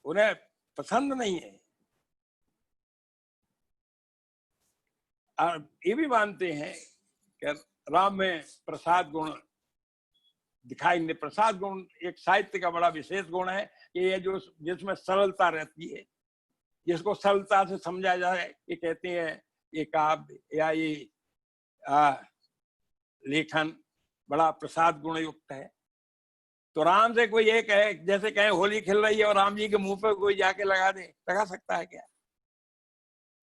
उन्हें पसंद नहीं है। और ये भी मानते हैं कि राम में प्रसाद गुण दिखाई नहीं। प्रसाद गुण एक साहित्य का बड़ा विशेष गुण है कि ये जो जिसमें सरलता रहती है, जिसको सरलता से समझा जाए, ये कहते हैं ये काव्य या ये लेखन बड़ा प्रसाद गुण युक्त है। तो राम से कोई ये कहे, जैसे कहे होली खेल रही है और राम जी के मुंह पे कोई जाके लगा दे, लगा सकता है क्या?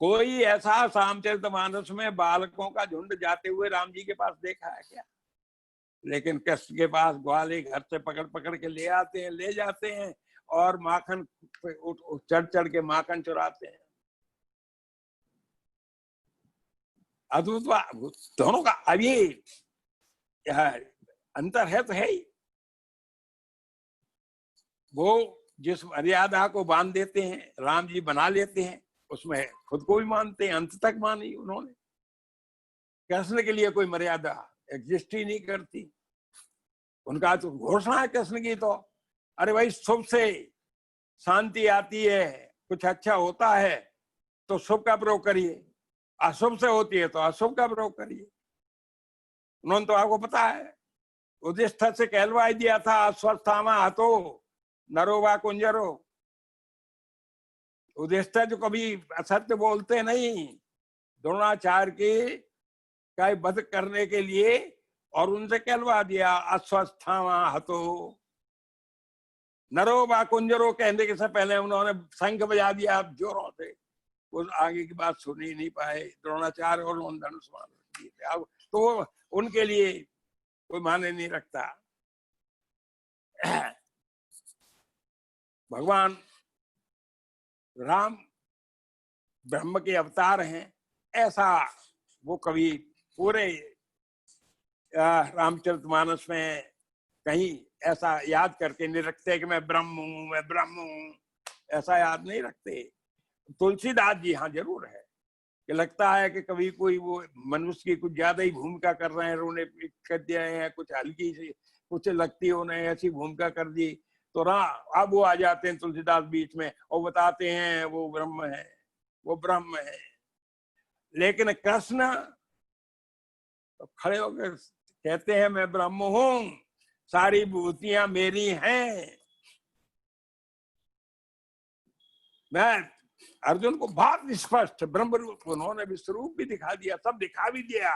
कोई ऐसा रामचरितमानस में बालकों का झुंड जाते हुए राम जी के पास देखा है क्या? लेकिन कृष्ण के पास ग्वाले घर से पकड़ पकड़ के ले आते हैं, ले जाते हैं, और माखन चढ़ चढ़ के माखन चुराते हैं। अद्भुत दोनों का अभी अंतर है तो है ही। वो जिस मर्यादा को बांध देते हैं, राम जी बना लेते हैं, उसमें खुद को भी मानते हैं, अंत तक मानी उन्होंने। कृष्ण के लिए कोई मर्यादा एग्जिस्ट ही नहीं करती। उनका तो घोषणा है कृष्ण की, तो अरे भाई शुभ से शांति आती है, कुछ अच्छा होता है तो शुभ का प्रयोग करिए, अशुभ से होती है तो अशुभ का प्रयोग करिए। उन्होंने तो आपको पता है युधिष्ठिर से कहलवा दिया था, अस्वस्थामा हतो नरो वा कुंजरो। युधिष्ठिर जो कभी असत्य बोलते नहीं, द्रोणाचार्य के का वध करने के लिए, और उनसे कहलवा दिया अस्वस्थामा हतो नरो वा कुंजरो कहने के से पहले उन्होंने शंख बजा दिया जोरों से। उस आगे की बात सुन ही नहीं पाए द्रोणाचार्य, और उन्होंने धनुष मार दिए थे। अब तो उनके लिए कोई माने नहीं रखता। भगवान राम ब्रह्म के अवतार हैं, ऐसा वो कभी पूरे रामचरितमानस में कहीं ऐसा याद करके नहीं रखते कि मैं ब्रह्म हूं, मैं ब्रह्म हूं, ऐसा याद नहीं रखते। तुलसीदास जी हाँ जरूर है, कि लगता है कि कभी कोई वो मनुष्य की कुछ ज्यादा ही भूमिका कर रहे हैं, उन्हें कर दिया है, कुछ हल्की सी कुछ लगती है उन्हें ऐसी भूमिका कर दी, तो अब वो आ जाते हैं तुलसीदास बीच में और बताते हैं वो ब्रह्म है, वो ब्रह्म है। लेकिन कृष्ण तो खड़े होकर कहते हैं मैं ब्रह्म हूं, सारी भूतियां मेरी हैं। मैं अर्जुन को बहुत स्पष्ट ब्रह्म रूप, उन्होंने विश्वरूप भी दिखा दिया, सब दिखा भी दिया।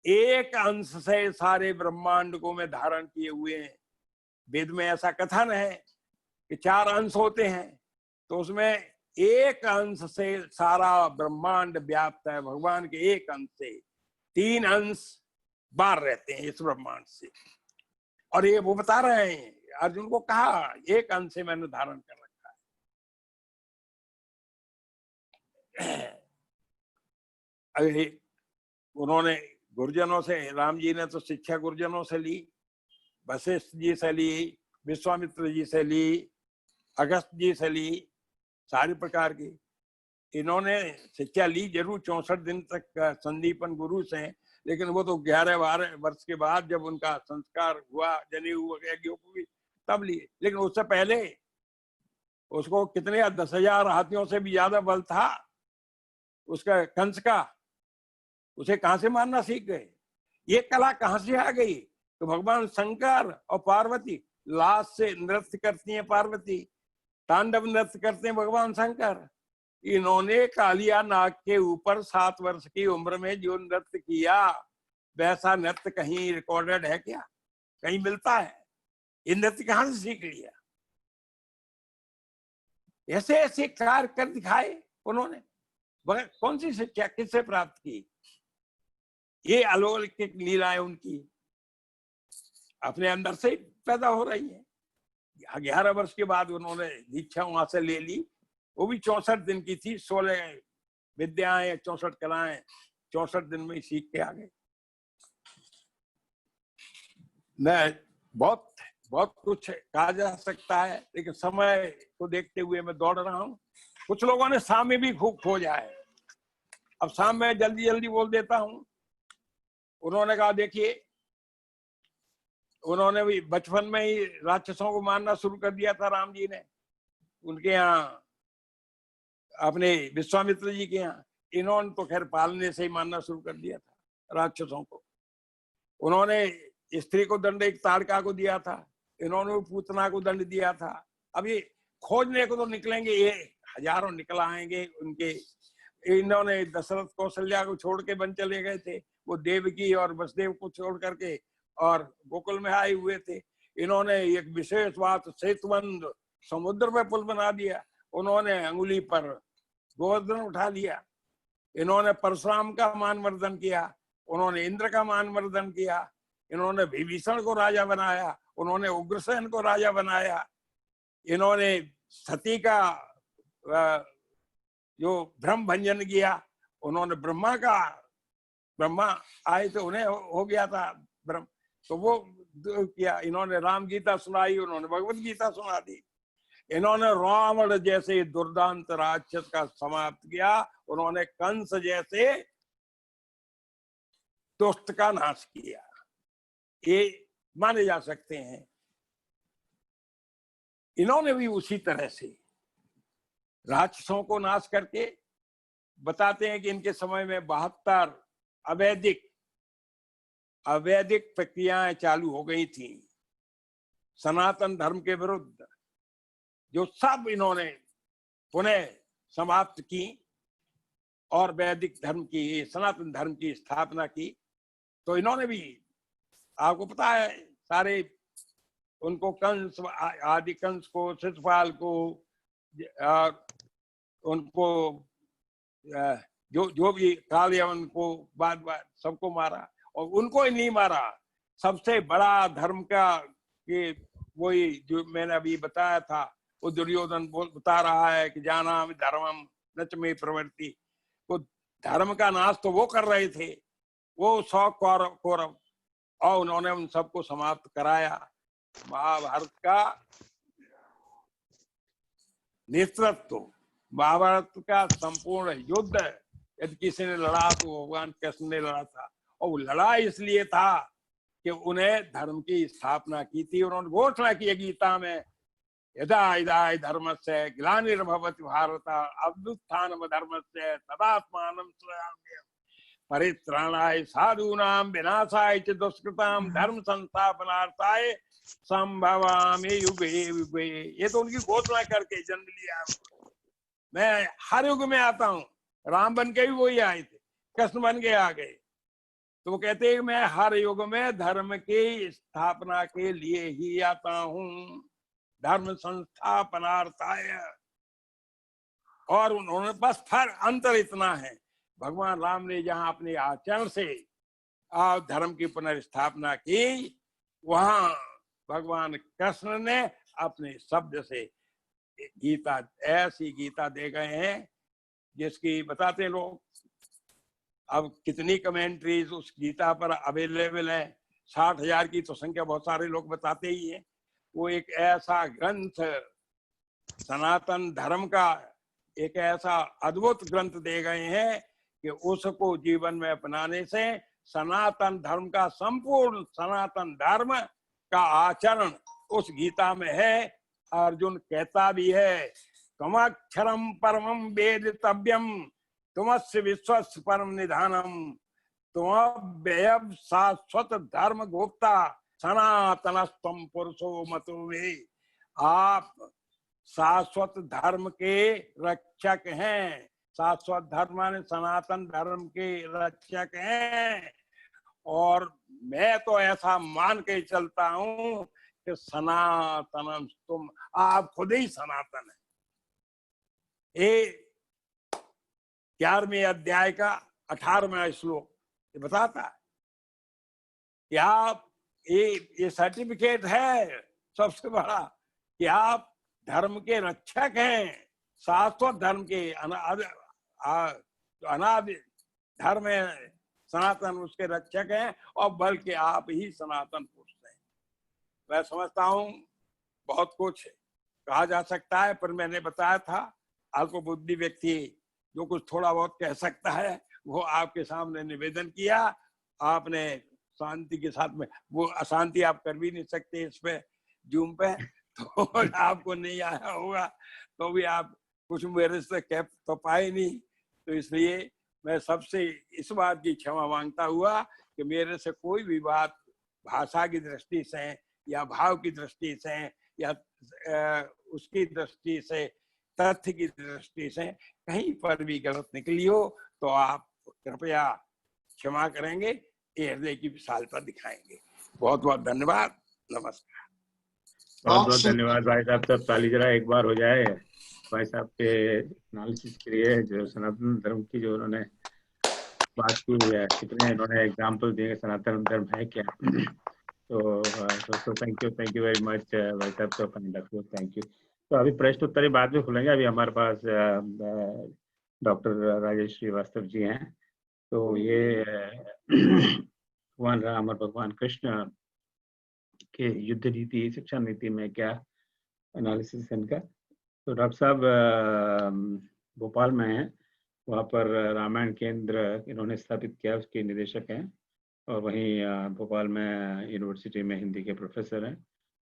एक अंश से सारे ब्रह्मांड को मैं धारण किए हुए हैं। वेद में ऐसा कथन है कि 4 अंश होते हैं, तो उसमें एक अंश से सारा ब्रह्मांड व्याप्त है। भगवान के एक अंश से 3 अंश बाहर रहते हैं इस ब्रह्मांड से, और ये वो बता रहे हैं, अर्जुन को कहा एक अंश से मैंने धारण कर रखा है। अरे उन्होंने गुरुजनों से, राम जी ने तो शिक्षा गुरुजनों से ली, वशिष्ठ जी से ली, विश्वामित्र जी से ली, अगस्त जी से ली, सारी प्रकार की इन्होंने शिक्षा ली जरूर 64 दिन तक संदीपन गुरु से, लेकिन वो तो 11-12 वर्ष के बाद जब उनका संस्कार हुआ, जनेऊ यज्ञ हुई, तब लिए। लेकिन उससे पहले उसको कितने 10,000 हाथियों से भी ज्यादा बल था उसका, कंस का। उसे कहां से मारना सीख गए? ये कला कहां से आ गई? तो भगवान शंकर और पार्वती, लाश से नृत्य करती हैं पार्वती, तांडव नृत्य करते हैं भगवान शंकर। इन्होंने कालिया नाग के ऊपर 7 वर्ष की उम्र में जो नृत्य किया, वैसा नृत्य कहीं रिकॉर्डेड है क्या? कहीं मिलता है? ये नृत्य कहां से सीख लिया? ऐसे ऐसे कार्य कर दिखाए उन्होंने। कौन सी शिक्षा किससे प्राप्त की? ये अलौकिक लीलाएं उनकी अपने अंदर से पैदा हो रही है। 11 वर्ष के बाद उन्होंने दीक्षा वहां से ले ली, वो भी 64 दिन की थी। 16 विद्याएं, 64 कलाएं 64 दिन में ही सीख के आ गए। मैं बहुत बहुत कुछ कहा जा सकता है, लेकिन समय को देखते हुए मैं दौड़ रहा हूँ। कुछ लोगों ने शाम में भी खूब खोजा है, अब शाम में जल्दी जल्दी बोल देता हूँ। उन्होंने कहा देखिए, उन्होंने भी बचपन में ही राक्षसों को मारना शुरू कर दिया था राम जी ने, उनके यहाँ अपने विश्वामित्र जी के यहाँ। इन्होंने तो खैर पालने से ही मारना शुरू कर दिया था राक्षसों को। उन्होंने स्त्री को दंड एक ताड़का को दिया था, इन्होंने पूतना को दंड दिया था। अब ये खोजने को तो निकलेंगे, ये हजारों निकल आएंगे उनके। इन्होंने दशरथ कौशल्या को छोड़ के वन चले गए थे, वो देवकी और वसुदेव को छोड़ करके और गोकुल में आए हुए थे। इन्होंने एक विशेष बात, सेतुबंध समुद्र में पुल बना दिया। उन्होंने अंगुली पर गोवर्धन उठा लिया। इन्होंने परशुराम का मानवर्धन किया, उन्होंने इंद्र का मानवर्धन किया, इन्होंने विभीषण को राजा बनाया, उन्होंने उग्रसेन को राजा बनाया, इन्होंने सती का जो भ्रम भंजन किया, उन्होंने ब्रह्मा आए तो उन्हें हो गया था ब्रह्म, तो वो किया। इन्होंने राम गीता सुनाई, उन्होंने भगवत गीता सुना दी। इन्होंने रावण जैसे दुर्दांत राक्षस का समाप्त किया, उन्होंने कंस जैसे दुष्ट का नाश किया। ये माने जा सकते हैं। इन्होंने भी उसी तरह से राक्षसों को नाश करके बताते हैं कि इनके समय में 72 अवैधिक प्रक्रियाएं चालू हो गई थी सनातन धर्म के विरुद्ध, जो सब इन्होंने पुनः समाप्त की और वैदिक धर्म की, सनातन धर्म की स्थापना की। तो इन्होंने भी, आपको पता है, सारे उनको कंस आदि, कंस को, शिशुपाल को, उनको जो भी कालयवन को बाद सबको मारा, और उनको ही नहीं मारा। सबसे बड़ा धर्म का कि वही जो मैंने अभी बताया था, वो दुर्योधन बता रहा है कि जाना धर्मम नच में प्रवृत्ति। वो धर्म का नाश तो वो कर रहे थे, वो 100 कौरव, और उन्होंने उन सबको समाप्त कराया। महाभारत का नेतृत्व, महाभारत का संपूर्ण युद्ध यदि किसी ने लड़ा तो भगवान कृष्ण ने लड़ा था, और वो लड़ा इसलिए था कि उन्हें धर्म की स्थापना की थी। उन्होंने घोषणा की गीता में, यदा इदाय धर्मस्य ग्लानिर्भवति भारत अभ्युत्थानम धर्मस्य तदात्मानं सृजाम्यहम् परित्राणाय साधूनां विनाशाय च दुष्कृतां धर्म संस्थापनार्थाय संभवामि युगे युगे। ये तो उनकी घोषणा करके जन्म लिया। मैं हर युग में आता हूँ, राम बन के भी वही आए थे, कृष्ण बन के आ गए। तो वो कहते हैं मैं हर युग में धर्म की स्थापना के लिए ही आता हूँ, धर्म संस्थापनार्थाय। और उन्होंने बस फिर अंतर इतना है, भगवान राम ने जहां अपने आचरण से धर्म की पुनर्स्थापना की, वहां भगवान कृष्ण ने अपने शब्द से गीता, ऐसी गीता दे गए हैं जिसकी बताते हैं लोग, अब कितनी कमेंट्रीज उस गीता पर अवेलेबल है, 60,000 की तो संख्या बहुत सारे लोग बताते ही हैं। वो एक ऐसा ग्रंथ, सनातन धर्म का एक ऐसा अद्भुत ग्रंथ दे गए हैं कि उसको जीवन में अपनाने से सनातन धर्म का, संपूर्ण सनातन धर्म का आचरण उस गीता में है। अर्जुन कहता भी है, त्वमक्षरम परमं वेदितव्यम तुमस्य विश्वस्य परम निधानम त्वमव्ययः शाश्वत धर्म गुप्ता सनातनस्तम पुरुषो मतो मे। आप शाश्वत धर्म के रक्षक हैं, शाश्वत धर्म माने सनातन धर्म के रक्षक हैं। और मैं तो ऐसा मान के चलता हूं कि सनातनम तुम, आप खुद ही सनातन है। ये 11वें अध्याय का 18वां श्लोक ये बताता है कि आप ये सर्टिफिकेट है सबसे बड़ा कि आप धर्म के रक्षक हैं, शाश्वत धर्म के, अनादि धर्म है सनातन, उसके रक्षक हैं, और बल्कि आप ही सनातन पुरुष हैं। मैं समझता हूं बहुत कुछ कहा जा सकता है, पर मैंने बताया था अल्पबुद्धि व्यक्ति जो कुछ थोड़ा बहुत कह सकता है वो आपके सामने निवेदन किया। आपने शांति के साथ में, वो अशांति आप कर भी नहीं सकते इस पे जूम पे, तो आपको नहीं आया होगा तो भी आप कुछ मेरे से कह तो पाए नहीं। तो इसलिए मैं सबसे इस बात की क्षमा मांगता हुआ कि मेरे से कोई भी बात भाषा की दृष्टि से या भाव की दृष्टि से या उसकी दृष्टि से, तथ्य की दृष्टि से कहीं पर भी गलत निकली हो तो आप कृपया क्षमा करेंगे, हृदय की विशालता दिखाएंगे। बहुत बहुत धन्यवाद, नमस्कार। बहुत बहुत धन्यवाद भाई साहब। सब ताली जरा एक बार हो जाए भाई साहब के एनालिसिस के लिए, जो सनातन धर्म की जो उन्होंने बात की है, कितने इन्होंने एग्जाम्पल दिए सनातन धर्म है क्या। तो थैंक यू वेरी मच भाई साहब। तो थैंक यू। तो अभी प्रश्न उत्तर ही बाद में खुलेंगे। अभी हमारे पास डॉक्टर राजेश श्रीवास्तव जी हैं। तो ये भगवान राम और भगवान कृष्ण के युद्ध नीति, शिक्षा नीति में क्या एनालिसिस है इनका। तो डॉक्टर साहब भोपाल में हैं, वहाँ पर रामायण केंद्र इन्होंने स्थापित किया, उसके निदेशक हैं, और वहीं भोपाल में यूनिवर्सिटी में हिंदी के प्रोफेसर हैं।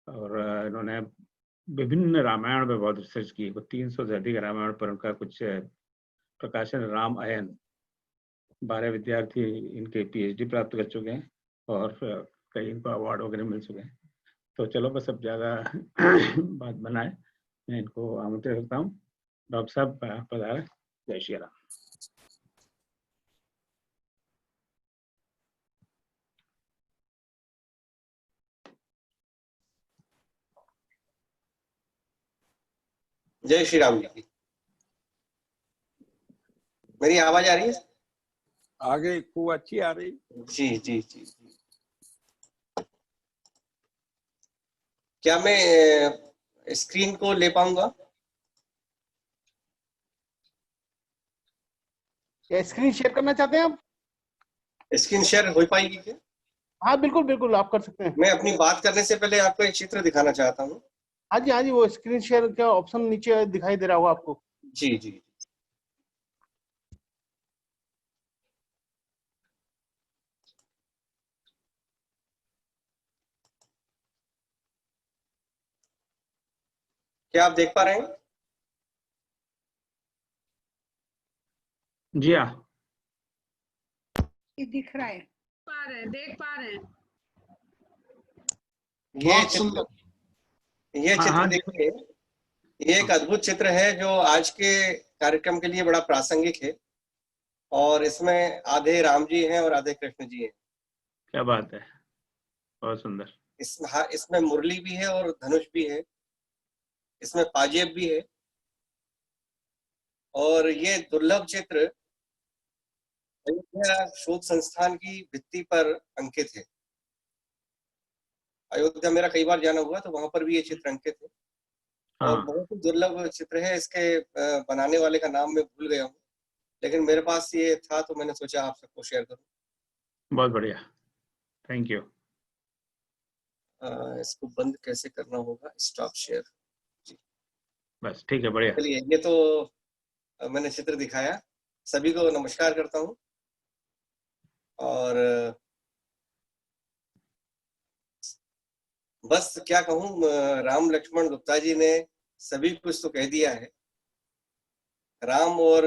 और इन्होंने विभिन्न रामायण में बहुत रिसर्च की, 300 से अधिक रामायण पर उनका कुछ प्रकाशन, राम अयन। 12 विद्यार्थी इनके PhD प्राप्त कर चुके हैं और कई इनको अवार्ड वगैरह मिल चुके हैं। तो चलो बस अब ज़्यादा बात बनाए, मैं इनको आमंत्रित करता हूँ। डॉक्टर साहब पधारें। जय श्री राम। जय श्री राम जी। मेरी आवाज आ रही है? आगे खूब अच्छी आ रही। जी जी जी। क्या मैं स्क्रीन को ले पाऊंगा? क्या स्क्रीन शेयर करना चाहते हैं आप? स्क्रीन शेयर हो पाएगी क्या? हाँ बिल्कुल बिल्कुल, आप कर सकते हैं। मैं अपनी बात करने से पहले आपको एक चित्र दिखाना चाहता हूँ। हाँ जी, वो स्क्रीन शेयर का ऑप्शन नीचे दिखाई दे रहा होगा आपको। जी जी। क्या आप देख पा रहे हैं? जी हाँ, ये दिख रहा है, देख पा रहे हैं। ये बहुत चित्र, सुंदर। ये हाँ चित्र हाँ देखिए, ये एक अद्भुत चित्र है जो आज के कार्यक्रम के लिए बड़ा प्रासंगिक है। और इसमें आधे राम जी हैं और आधे कृष्ण जी हैं। क्या बात है, बहुत सुंदर। इसमें मुरली भी है और धनुष भी है, इसमें पाजेब भी है। और ये दुर्लभ चित्र अयोध्या शोध संस्थान की भित्ति पर अंकित है। अयोध्या मेरा कई बार जाना हुआ तो वहां पर भी ये चित्र अंकित है। और हाँ, बहुत ही दुर्लभ चित्र है। इसके बनाने वाले का नाम मैं भूल गया हूँ, लेकिन मेरे पास ये था तो मैंने सोचा आप सबको शेयर करूं। बहुत बढ़िया, थैंक यू। इसको बंद कैसे करना होगा? Stop share. बस ठीक है, बढ़िया। चलिए, ये तो मैंने चित्र दिखाया। सभी को नमस्कार करता हूँ। और बस क्या कहूँ, राम लक्ष्मण गुप्ता जी ने सभी कुछ तो कह दिया है। राम और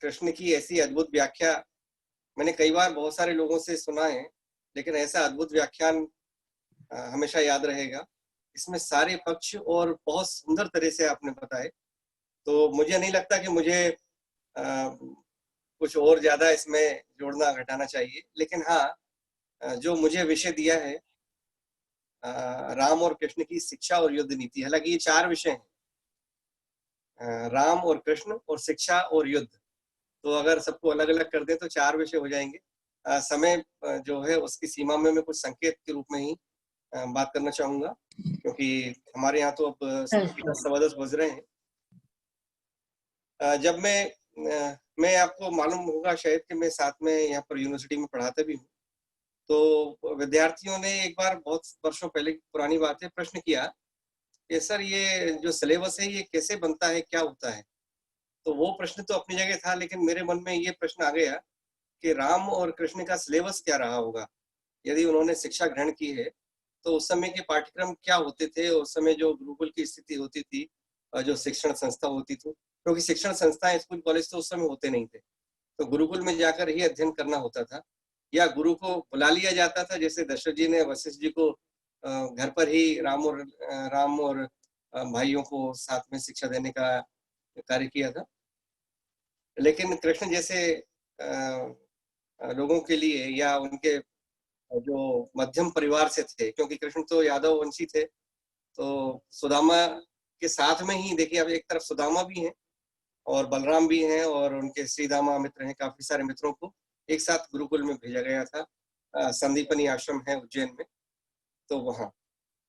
कृष्ण की ऐसी अद्भुत व्याख्या मैंने कई बार बहुत सारे लोगों से सुना है, लेकिन ऐसा अद्भुत व्याख्यान हमेशा याद रहेगा। इसमें सारे पक्ष और बहुत सुंदर तरह से आपने बताए। तो मुझे नहीं लगता कि मुझे कुछ और ज्यादा इसमें जोड़ना घटाना चाहिए। लेकिन हाँ, जो मुझे विषय दिया है राम और कृष्ण की शिक्षा और युद्ध नीति, हालांकि ये 4 विषय हैं, राम और कृष्ण और शिक्षा और युद्ध। तो अगर सबको अलग अलग कर दें तो 4 विषय हो जाएंगे। समय जो है उसकी सीमा में मैं कुछ संकेत के रूप में ही बात करना चाहूंगा, क्योंकि हमारे यहाँ तो अब 10:15 बज रहे हैं। जब मैं आपको मालूम होगा शायद कि मैं साथ में यहाँ पर यूनिवर्सिटी में पढ़ाता भी हूँ। तो विद्यार्थियों ने एक बार, बहुत वर्षों पहले की पुरानी बात है, प्रश्न किया कि सर ये जो सिलेबस है ये कैसे बनता है, क्या होता है? तो वो प्रश्न तो अपनी जगह था, लेकिन मेरे मन में ये प्रश्न आ गया कि राम और कृष्ण का सिलेबस क्या रहा होगा यदि उन्होंने शिक्षा ग्रहण की है। तो उस समय के पाठ्यक्रम क्या होते थे? उस समय जो गुरुकुल की स्थिति होती थी, जो शिक्षण संस्था होती थी, क्योंकि शिक्षण संस्थाएं, स्कूल कॉलेज तो उस समय होते नहीं थे, तो गुरुकुल में जाकर ही अध्ययन करना होता था, या गुरु को बुला लिया जाता था, जैसे दशरथ जी ने वशिष्ठ जी को घर पर ही राम और भाइयों को साथ में शिक्षा देने का कार्य किया था। लेकिन कृष्ण जैसे लोगों के लिए, या उनके जो मध्यम परिवार से थे, क्योंकि कृष्ण तो यादव वंशी थे, तो सुदामा के साथ में ही देखिए, अब एक तरफ सुदामा भी हैं और बलराम भी हैं और उनके श्रीदामा मित्र हैं, काफी सारे मित्रों को एक साथ गुरुकुल में भेजा गया था। संदीपनी आश्रम है उज्जैन में, तो वहाँ।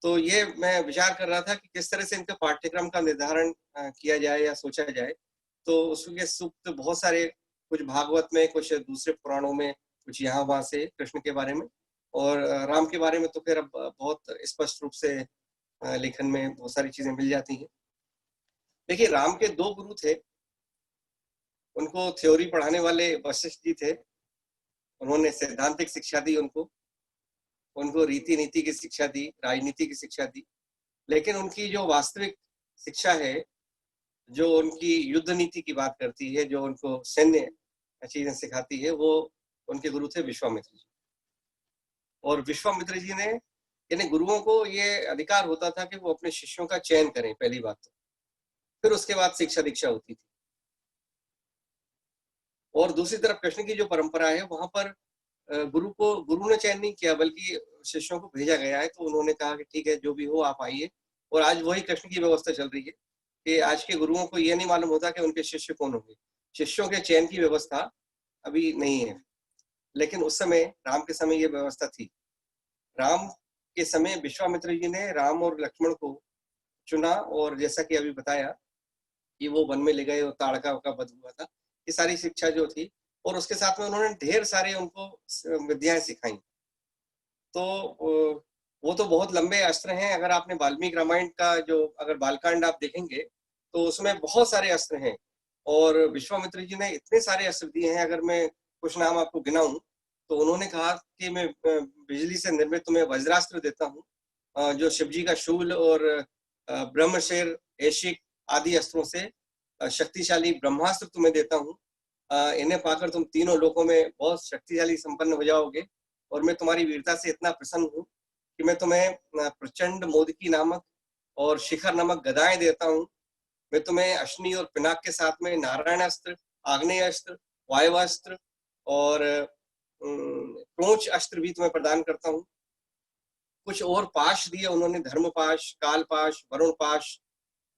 तो ये मैं विचार कर रहा था कि किस तरह से इनके पाठ्यक्रम का निर्धारण किया जाए या सोचा जाए। तो उसके सूक्त बहुत सारे, कुछ भागवत में, कुछ दूसरे पुराणों में, कुछ यहाँ वहाँ से कृष्ण के बारे में, और राम के बारे में तो फिर अब बहुत स्पष्ट रूप से लेखन में बहुत सारी चीजें मिल जाती हैं। देखिए, राम के 2 गुरु थे। उनको थ्योरी पढ़ाने वाले वशिष्ठ जी थे, उन्होंने सैद्धांतिक शिक्षा दी उनको रीति नीति की शिक्षा दी, राजनीति की शिक्षा दी। लेकिन उनकी जो वास्तविक शिक्षा है, जो उनकी युद्ध नीति की बात करती है, जो उनको सैन्य चीजें सिखाती है, वो उनके गुरु थे विश्वामित्र जी। और विश्वामित्र जी ने, यानी गुरुओं को ये अधिकार होता था कि वो अपने शिष्यों का चयन करें, पहली बात तो, फिर उसके बाद शिक्षा दीक्षा होती थी। और दूसरी तरफ कृष्ण की जो परंपरा है, वहां पर गुरु ने चयन नहीं किया, बल्कि शिष्यों को भेजा गया है। तो उन्होंने कहा कि ठीक है, जो भी हो आप आइए। और आज वही कृष्ण की व्यवस्था चल रही है कि आज के गुरुओं को ये नहीं मालूम होता कि उनके शिष्य कौन होंगे। शिष्यों के चयन की व्यवस्था अभी नहीं है, लेकिन उस समय, राम के समय ये व्यवस्था थी। राम के समय विश्वामित्र जी ने राम और लक्ष्मण को चुना, और जैसा कि अभी बताया कि वो वन में ले गए और ताड़का का वध हुआ था, ये सारी शिक्षा जो थी, और उसके साथ में उन्होंने ढेर सारे उनको विद्याएं सिखाई। तो वो तो बहुत लंबे अस्त्र हैं। अगर आपने वाल्मीकि रामायण का जो, अगर बालकांड आप देखेंगे, तो उसमें बहुत सारे अस्त्र हैं। और विश्वामित्र जी ने इतने सारे अस्त्र दिए हैं, अगर मैं कुछ नाम आपको गिनाऊं, तो उन्होंने कहा कि मैं बिजली से निर्मित तुम्हें वज्रास्त्र देता हूँ, जो शिव जी का शूल और ब्रह्मशेर, ऐशिक आदि अस्त्रों से शक्तिशाली ब्रह्मास्त्र तुम्हें देता हूँ। इन्हें पाकर तुम तीनों लोकों में बहुत शक्तिशाली संपन्न हो जाओगे, और मैं तुम्हारी वीरता से इतना प्रसन्न हूँ कि मैं तुम्हें प्रचंड मोदकी नामक और शिखर नामक गदाएं देता हूँ। मैं तुम्हें अश्नि और पिनाक के साथ में नारायण अस्त्र, आग्नेय अस्त्र, वायवास्त्र और क्रोच अस्त्र भी तुम्हें प्रदान करता हूँ। कुछ और पाश दिए उन्होंने, धर्म पाश, काल पाश, वरुण पाश।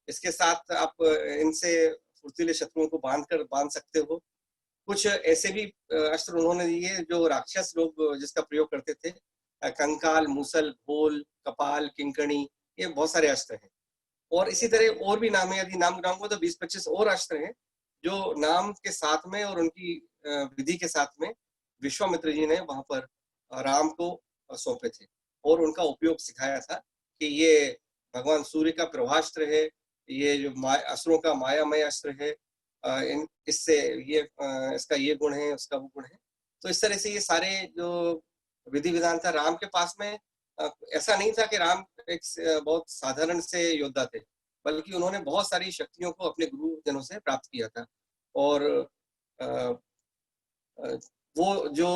इसके साथ आप इनसे फुर्तीले शत्रुओं को बांध सकते हो। कुछ ऐसे भी अस्त्र उन्होंने दिए जो राक्षस लोग जिसका प्रयोग करते थे, कंकाल, मूसल, घोल, कपाल, किंकणी, ये बहुत सारे अस्त्र हैं। और इसी तरह और भी नाम है, यदि नाम गिनाऊंगा तो 20-25 और अस्त्र हैं जो नाम के साथ में और उनकी विधि के साथ में विश्वामित्र जी ने वहां पर राम को सौंपे थे और उनका उपयोग सिखाया था कि ये भगवान सूर्य का प्रभास्त्र है, ये जो असुरों का मायामय अस्त्र है, इससे ये इसका ये गुण है, उसका वो गुण है। तो इस तरह से ये सारे जो विधि विधान था राम के पास में, ऐसा नहीं था कि राम एक बहुत साधारण से योद्धा थे, बल्कि उन्होंने बहुत सारी शक्तियों को अपने गुरुजनों से प्राप्त किया था। और वो जो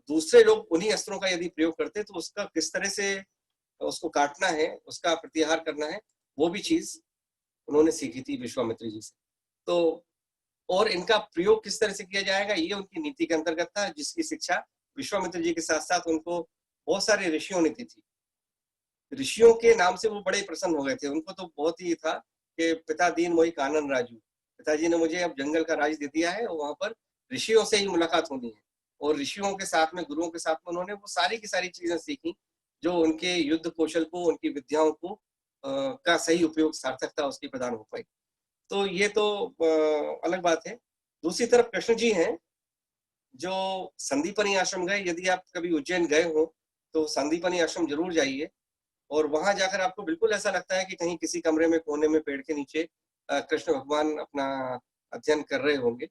दूसरे लोग उन्हीं अस्त्रों का यदि प्रयोग करते तो उसका किस तरह से उसको काटना है, उसका प्रतिहार करना है, वो भी चीज उन्होंने सीखी थी विश्वामित्र जी से। तो और इनका प्रयोग किस तरह से किया जाएगा ये उनकी नीति के अंतर्गत था, जिसकी शिक्षा विश्वामित्र जी के साथ साथ उनको बहुत सारे ऋषियों ने दी थी। ऋषियों के नाम से वो बड़े प्रसन्न हो गए थे। उनको तो बहुत ही था कि पिता दीन मोहि कानन राजू, पिताजी ने मुझे अब जंगल का राज दे दिया है और वहां पर ऋषियों से ही मुलाकात होनी है। और ऋषियों के साथ में, गुरुओं के साथ में उन्होंने वो सारी की सारी चीजें सीखी जो उनके युद्ध कौशल को, उनकी विद्याओं को का सही उपयोग, सार्थकता उसकी प्रदान हो पाई। तो ये तो अलग बात है। दूसरी तरफ कृष्ण जी हैं जो संदीपनी आश्रम गए। यदि आप कभी उज्जैन गए हो तो संदीपनी आश्रम जरूर जाइए, और वहां जाकर आपको बिल्कुल ऐसा लगता है कि कहीं किसी कमरे में कोने में पेड़ के नीचे कृष्ण भगवान अपना अध्ययन कर रहे होंगे।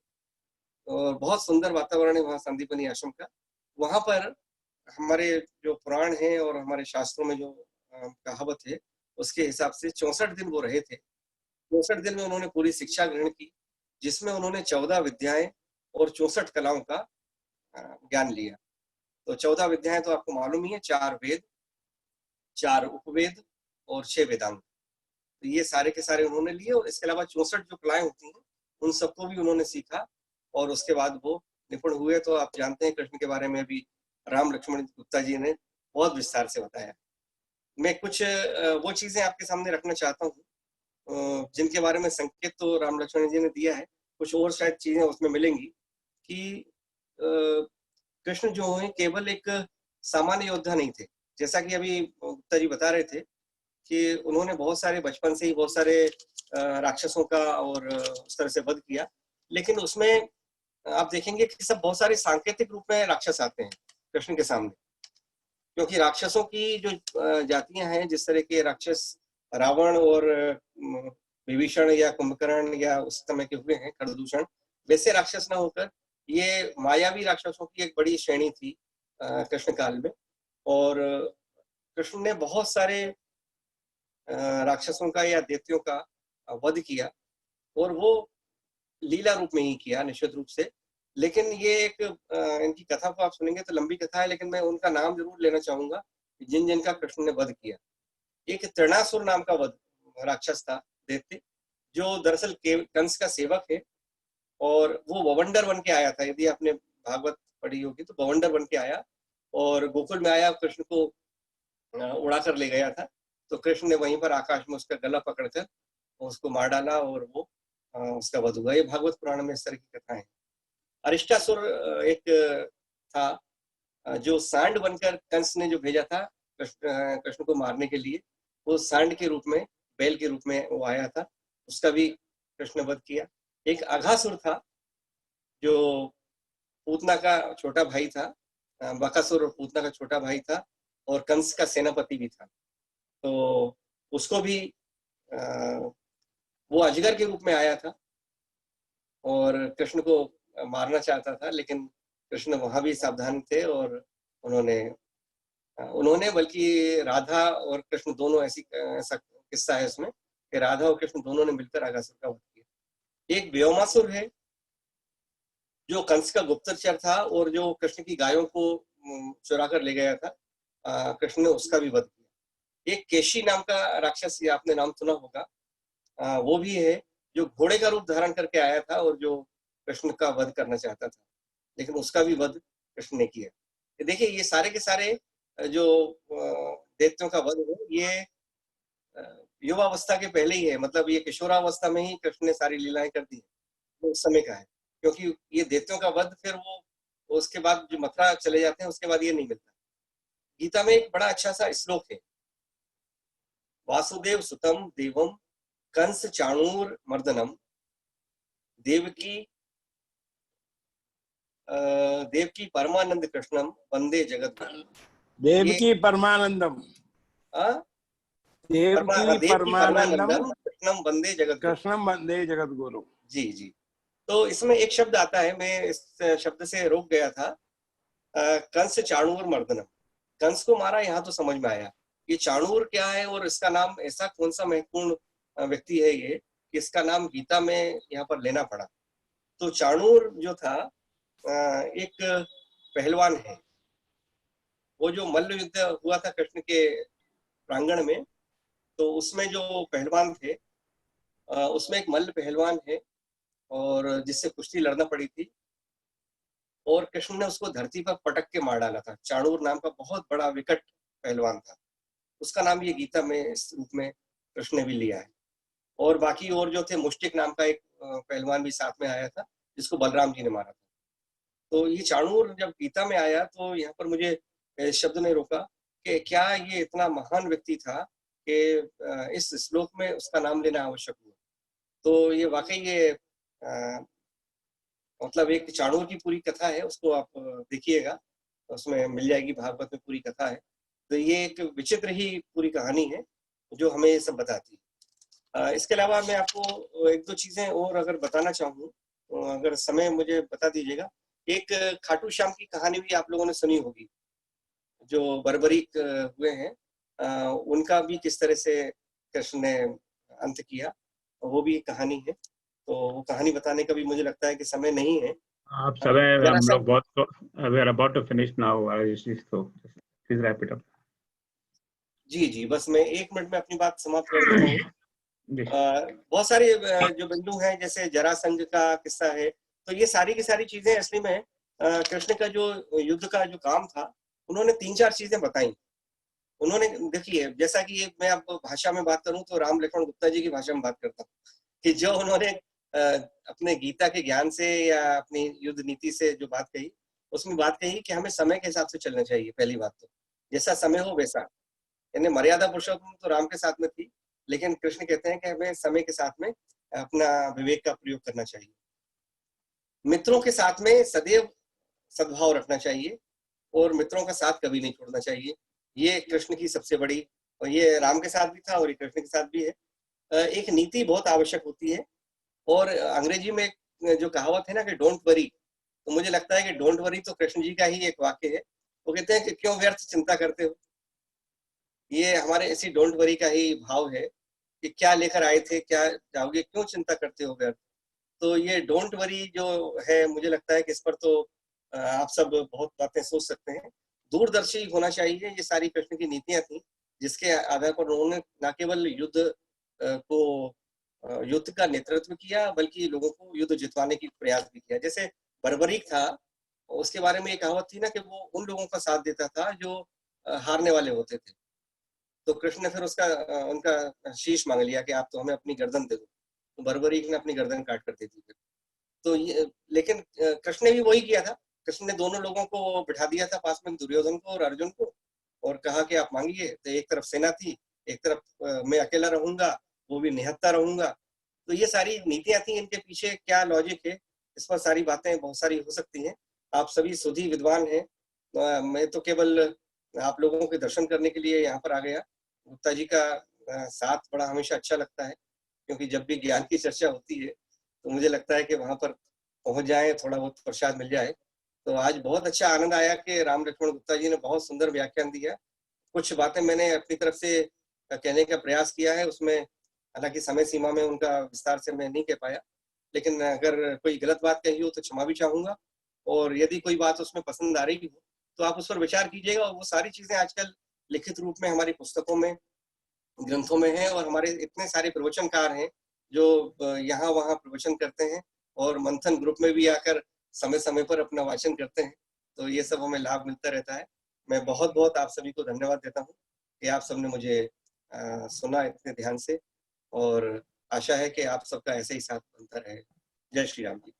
और बहुत सुंदर वातावरण है वहाँ संदीपनी आश्रम का। वहां पर हमारे जो पुराण है और हमारे शास्त्रों में जो कहावत है उसके हिसाब से 64 दिन वो रहे थे। 64 दिन में उन्होंने पूरी शिक्षा ग्रहण की, जिसमें उन्होंने 14 विद्याएं और 64 कलाओं का ज्ञान लिया। तो 14 विद्याएं तो आपको मालूम ही है, 4 वेद, 4 उपवेद और 6 वेदांग। तो ये सारे के सारे उन्होंने लिए, और इसके अलावा 64 जो कलाएं होती हैं उन सबको भी उन्होंने सीखा, और उसके बाद वो निपुण हुए। तो आप जानते हैं कृष्ण के बारे में अभी राम लक्ष्मण गुप्ता जी ने बहुत विस्तार से बताया। मैं कुछ वो चीजें आपके सामने रखना चाहता हूँ जिनके बारे में संकेत तो राम लक्ष्मण जी ने दिया है, कुछ और शायद चीजें उसमें मिलेंगी कि कृष्ण जो है केवल एक सामान्य योद्धा नहीं थे। जैसा कि अभी गुप्ता जी बता रहे थे कि उन्होंने बहुत सारे बचपन से ही बहुत सारे राक्षसों का और उस तरह से वध किया, लेकिन उसमें आप देखेंगे कि सब बहुत सारे सांकेतिक रूप में राक्षस आते हैं कृष्ण के सामने, क्योंकि राक्षसों की जो जातियां हैं, जिस तरह के राक्षस रावण और विभीषण या कुंभकर्ण या उस समय के हुए हैं खरदूषण, वैसे राक्षस न होकर ये मायावी राक्षसों की एक बड़ी श्रेणी थी कृष्ण काल में। और कृष्ण ने बहुत सारे राक्षसों का या दैत्यों का वध किया, और वो लीला रूप में ही किया निश्चित रूप से। लेकिन ये एक इनकी कथा को आप सुनेंगे तो लंबी कथा है, लेकिन मैं उनका नाम जरूर लेना चाहूंगा जिन जिनका कृष्ण ने वध किया। एक तृणासुर नाम का वध राक्षस था, दैत्य, जो दरअसल कंस का सेवक है, और वो बवंडर बन के आया था। यदि आपने भागवत पढ़ी होगी तो बवंडर बन के आया और गोकुल में आया, कृष्ण को उड़ा कर ले गया था। तो कृष्ण ने वहीं पर आकाश में उसका गला पकड़कर उसको मार डाला और वो उसका वध हुआ। ये भागवत पुराण में इस तरह की कथाएं हैं। अरिष्टासुर एक था जो सांड बनकर कंस ने जो भेजा था कृष्ण को मारने के लिए, वो सांड के रूप में, बैल के रूप में वो आया था, उसका भी कृष्ण ने वध किया। एक अघासुर था जो पूतना का छोटा भाई था, बकासुर और पूतना का छोटा भाई था, और कंस का सेनापति भी था। तो उसको भी वो अजगर के रूप में आया था और कृष्ण को मारना चाहता था, लेकिन कृष्ण वहां भी सावधान थे और उन्होंने बल्कि राधा और कृष्ण दोनों ऐसा किस्सा है उसमें कि राधा और कृष्ण दोनों ने मिलकर अगासुर का वध किया। एक व्योमासुर है जो कंस का गुप्तचर था और जो कृष्ण की गायों को चुरा कर ले गया था, कृष्ण ने उसका भी वध किया। एक केशी नाम का राक्षस, ये आपने नाम सुना होगा, वो भी है जो घोड़े का रूप धारण करके आया था और जो कृष्ण का वध करना चाहता था, लेकिन उसका भी वध कृष्ण ने किया। देखिए ये सारे के सारे जो दैत्यों का वध है ये युवावस्था के पहले ही है, मतलब ये किशोरावस्था में ही कृष्ण ने सारी लीलाएं कर दी है, उस समय का है, क्योंकि ये दैत्यों का वध फिर वो उसके बाद जो मथुरा चले जाते हैं उसके बाद ये नहीं मिलता। गीता में एक बड़ा अच्छा सा श्लोक है, वासुदेव सुतम देवम कंस चाणूर मर्दनम देवकी परमानंद कृष्णम वंदे जगत देवकी परमानंदम, देवकी परमानंदम कृष्णम वंदे जगत कृष्णम वंदे जगत गुरु। जी जी। तो इसमें एक शब्द आता है, मैं इस शब्द से रोक गया था, कंस चाणूर मर्दनम। कंस को मारा, यहाँ तो समझ में आया ये चाणूर क्या है और इसका नाम ऐसा कौन सा महत्वपूर्ण व्यक्ति है ये कि इसका नाम गीता में यहाँ पर लेना पड़ा। तो चाणूर जो था एक पहलवान है, वो जो मल्ल युद्ध हुआ था कृष्ण के प्रांगण में, तो उसमें जो पहलवान थे उसमें एक मल्ल पहलवान है और जिससे कुश्ती लड़ना पड़ी थी, और कृष्ण ने उसको धरती पर पटक के मार डाला था। चाणूर नाम का बहुत बड़ा विकट पहलवान था, उसका नाम ये गीता में इस रूप में कृष्ण ने भी लिया है। और बाकी और जो थे, मुष्टिक नाम का एक पहलवान भी साथ में आया था जिसको बलराम जी ने मारा था। तो ये चाणूर जब गीता में आया तो यहाँ पर मुझे शब्द ने रोका कि क्या ये इतना महान व्यक्ति था कि इस श्लोक में उसका नाम लेना आवश्यक हुआ। तो ये वाकई ये मतलब एक चाणूर की पूरी कथा है, उसको आप देखिएगा, उसमें मिल जाएगी, भागवत में पूरी कथा है। तो ये एक विचित्र ही पूरी कहानी है जो हमें ये सब बताती है। इसके अलावा मैं आपको एक दो चीजें और अगर बताना चाहूँ, अगर समय मुझे बता दीजिएगा। एक खाटू श्याम की कहानी भी आप लोगों ने सुनी होगी, जो बर्बरीक हुए हैं, उनका भी किस तरह से कृष्ण ने अंत किया, वो भी एक कहानी है। तो वो कहानी बताने का भी मुझे लगता है कि समय नहीं है। आप समय हम लोग बहुत we are about to finish now, so please wrap it up. जी जी, बस मैं 1 मिनट में अपनी बात समाप्त कर देता हूँ। बहुत सारे जो बिंदु हैं, जैसे जरासंध का किस्सा है, तो ये सारी की सारी चीजें असली में कृष्ण का जो युद्ध का जो काम था, उन्होंने 3-4 चीजें बताई। उन्होंने देखिए, जैसा कि ये मैं आपको भाषा में बात करूं तो राम लक्ष्मण गुप्ता जी की भाषा में बात करता हूँ कि जो उन्होंने अपने गीता के ज्ञान से या अपनी युद्ध नीति से जो बात कही, उसमें बात कही कि हमें समय के हिसाब से चलना चाहिए। पहली बात तो जैसा समय हो वैसा, यानी मर्यादा पुरुषोत्तम तो राम के साथ में थी, लेकिन कृष्ण कहते हैं कि हमें समय के साथ में अपना विवेक का प्रयोग करना चाहिए। मित्रों के साथ में सदैव सद्भाव रखना चाहिए और मित्रों का साथ कभी नहीं छोड़ना चाहिए। ये कृष्ण की सबसे बड़ी, और ये राम के साथ भी था और ये कृष्ण के साथ भी है। एक नीति बहुत आवश्यक होती है, और अंग्रेजी में जो कहावत है ना कि डोंट वरी, तो मुझे लगता है कि डोंट वरी तो कृष्ण जी का ही एक वाक्य है। वो कहते हैं कि क्यों व्यर्थ चिंता करते हो। ये हमारे इसी डोंट वरी का ही भाव है कि क्या लेकर आए थे, क्या जाओगे, क्यों चिंता करते हो व्यर्थ। तो ये डोंट वरी जो है, मुझे लगता है कि इस पर तो आप सब बहुत बातें सोच सकते हैं। दूरदर्शी होना चाहिए, ये सारी कृष्ण की नीतियां थी जिसके आधार पर उन्होंने न केवल युद्ध का नेतृत्व किया, बल्कि लोगों को युद्ध जितवाने की प्रयास भी किया। जैसे बर्बरीक था, उसके बारे में एक कहावत थी ना कि वो उन लोगों का साथ देता था जो हारने वाले होते थे। तो कृष्ण ने फिर उनका शीश मांग लिया कि आप तो हमें अपनी गर्दन दे दो, तो बर्बरीक ने अपनी गर्दन काट कर दे दी। तो ये, लेकिन कृष्ण ने भी वही किया था। कृष्ण ने दोनों लोगों को बिठा दिया था पास में, दुर्योधन को और अर्जुन को, और कहा कि आप मांगिए। तो एक तरफ सेना थी, एक तरफ मैं अकेला रहूंगा, वो भी निहत्था रहूंगा। तो ये सारी नीतियां थी, इनके पीछे क्या लॉजिक है, इस पर सारी बातें बहुत सारी हो सकती हैं। आप सभी सुधी विद्वान हैं, मैं तो केवल आप लोगों के दर्शन करने के लिए यहाँ पर आ गया। गुप्ता जी का साथ बड़ा हमेशा अच्छा लगता है, क्योंकि जब भी ज्ञान की चर्चा होती है तो मुझे लगता है कि वहां पर पहुंच जाए, थोड़ा बहुत प्रसाद मिल जाए। तो आज बहुत अच्छा आनंद आया कि राम लक्ष्मण गुप्ता जी ने बहुत सुंदर व्याख्यान दिया। कुछ बातें मैंने अपनी तरफ से कहने का प्रयास किया है, उसमें हालांकि समय सीमा में उनका विस्तार से मैं नहीं कह पाया, लेकिन अगर कोई गलत बात कही हो तो क्षमा भी चाहूंगा, और यदि कोई बात उसमें पसंद आ रही हो तो आप उस पर विचार कीजिएगा। और वो सारी चीजें आजकल लिखित रूप में हमारी पुस्तकों में, ग्रंथों में है, और हमारे इतने सारे प्रवचनकार हैं जो यहाँ वहाँ प्रवचन करते हैं और मंथन ग्रुप में भी आकर समय समय पर अपना वाचन करते हैं, तो ये सब हमें लाभ मिलता रहता है। मैं बहुत बहुत आप सभी को धन्यवाद देता हूँ कि आप सबने मुझे सुना इतने ध्यान से, और आशा है कि आप सबका ऐसे ही साथ बनता रहे। जय श्री राम जी।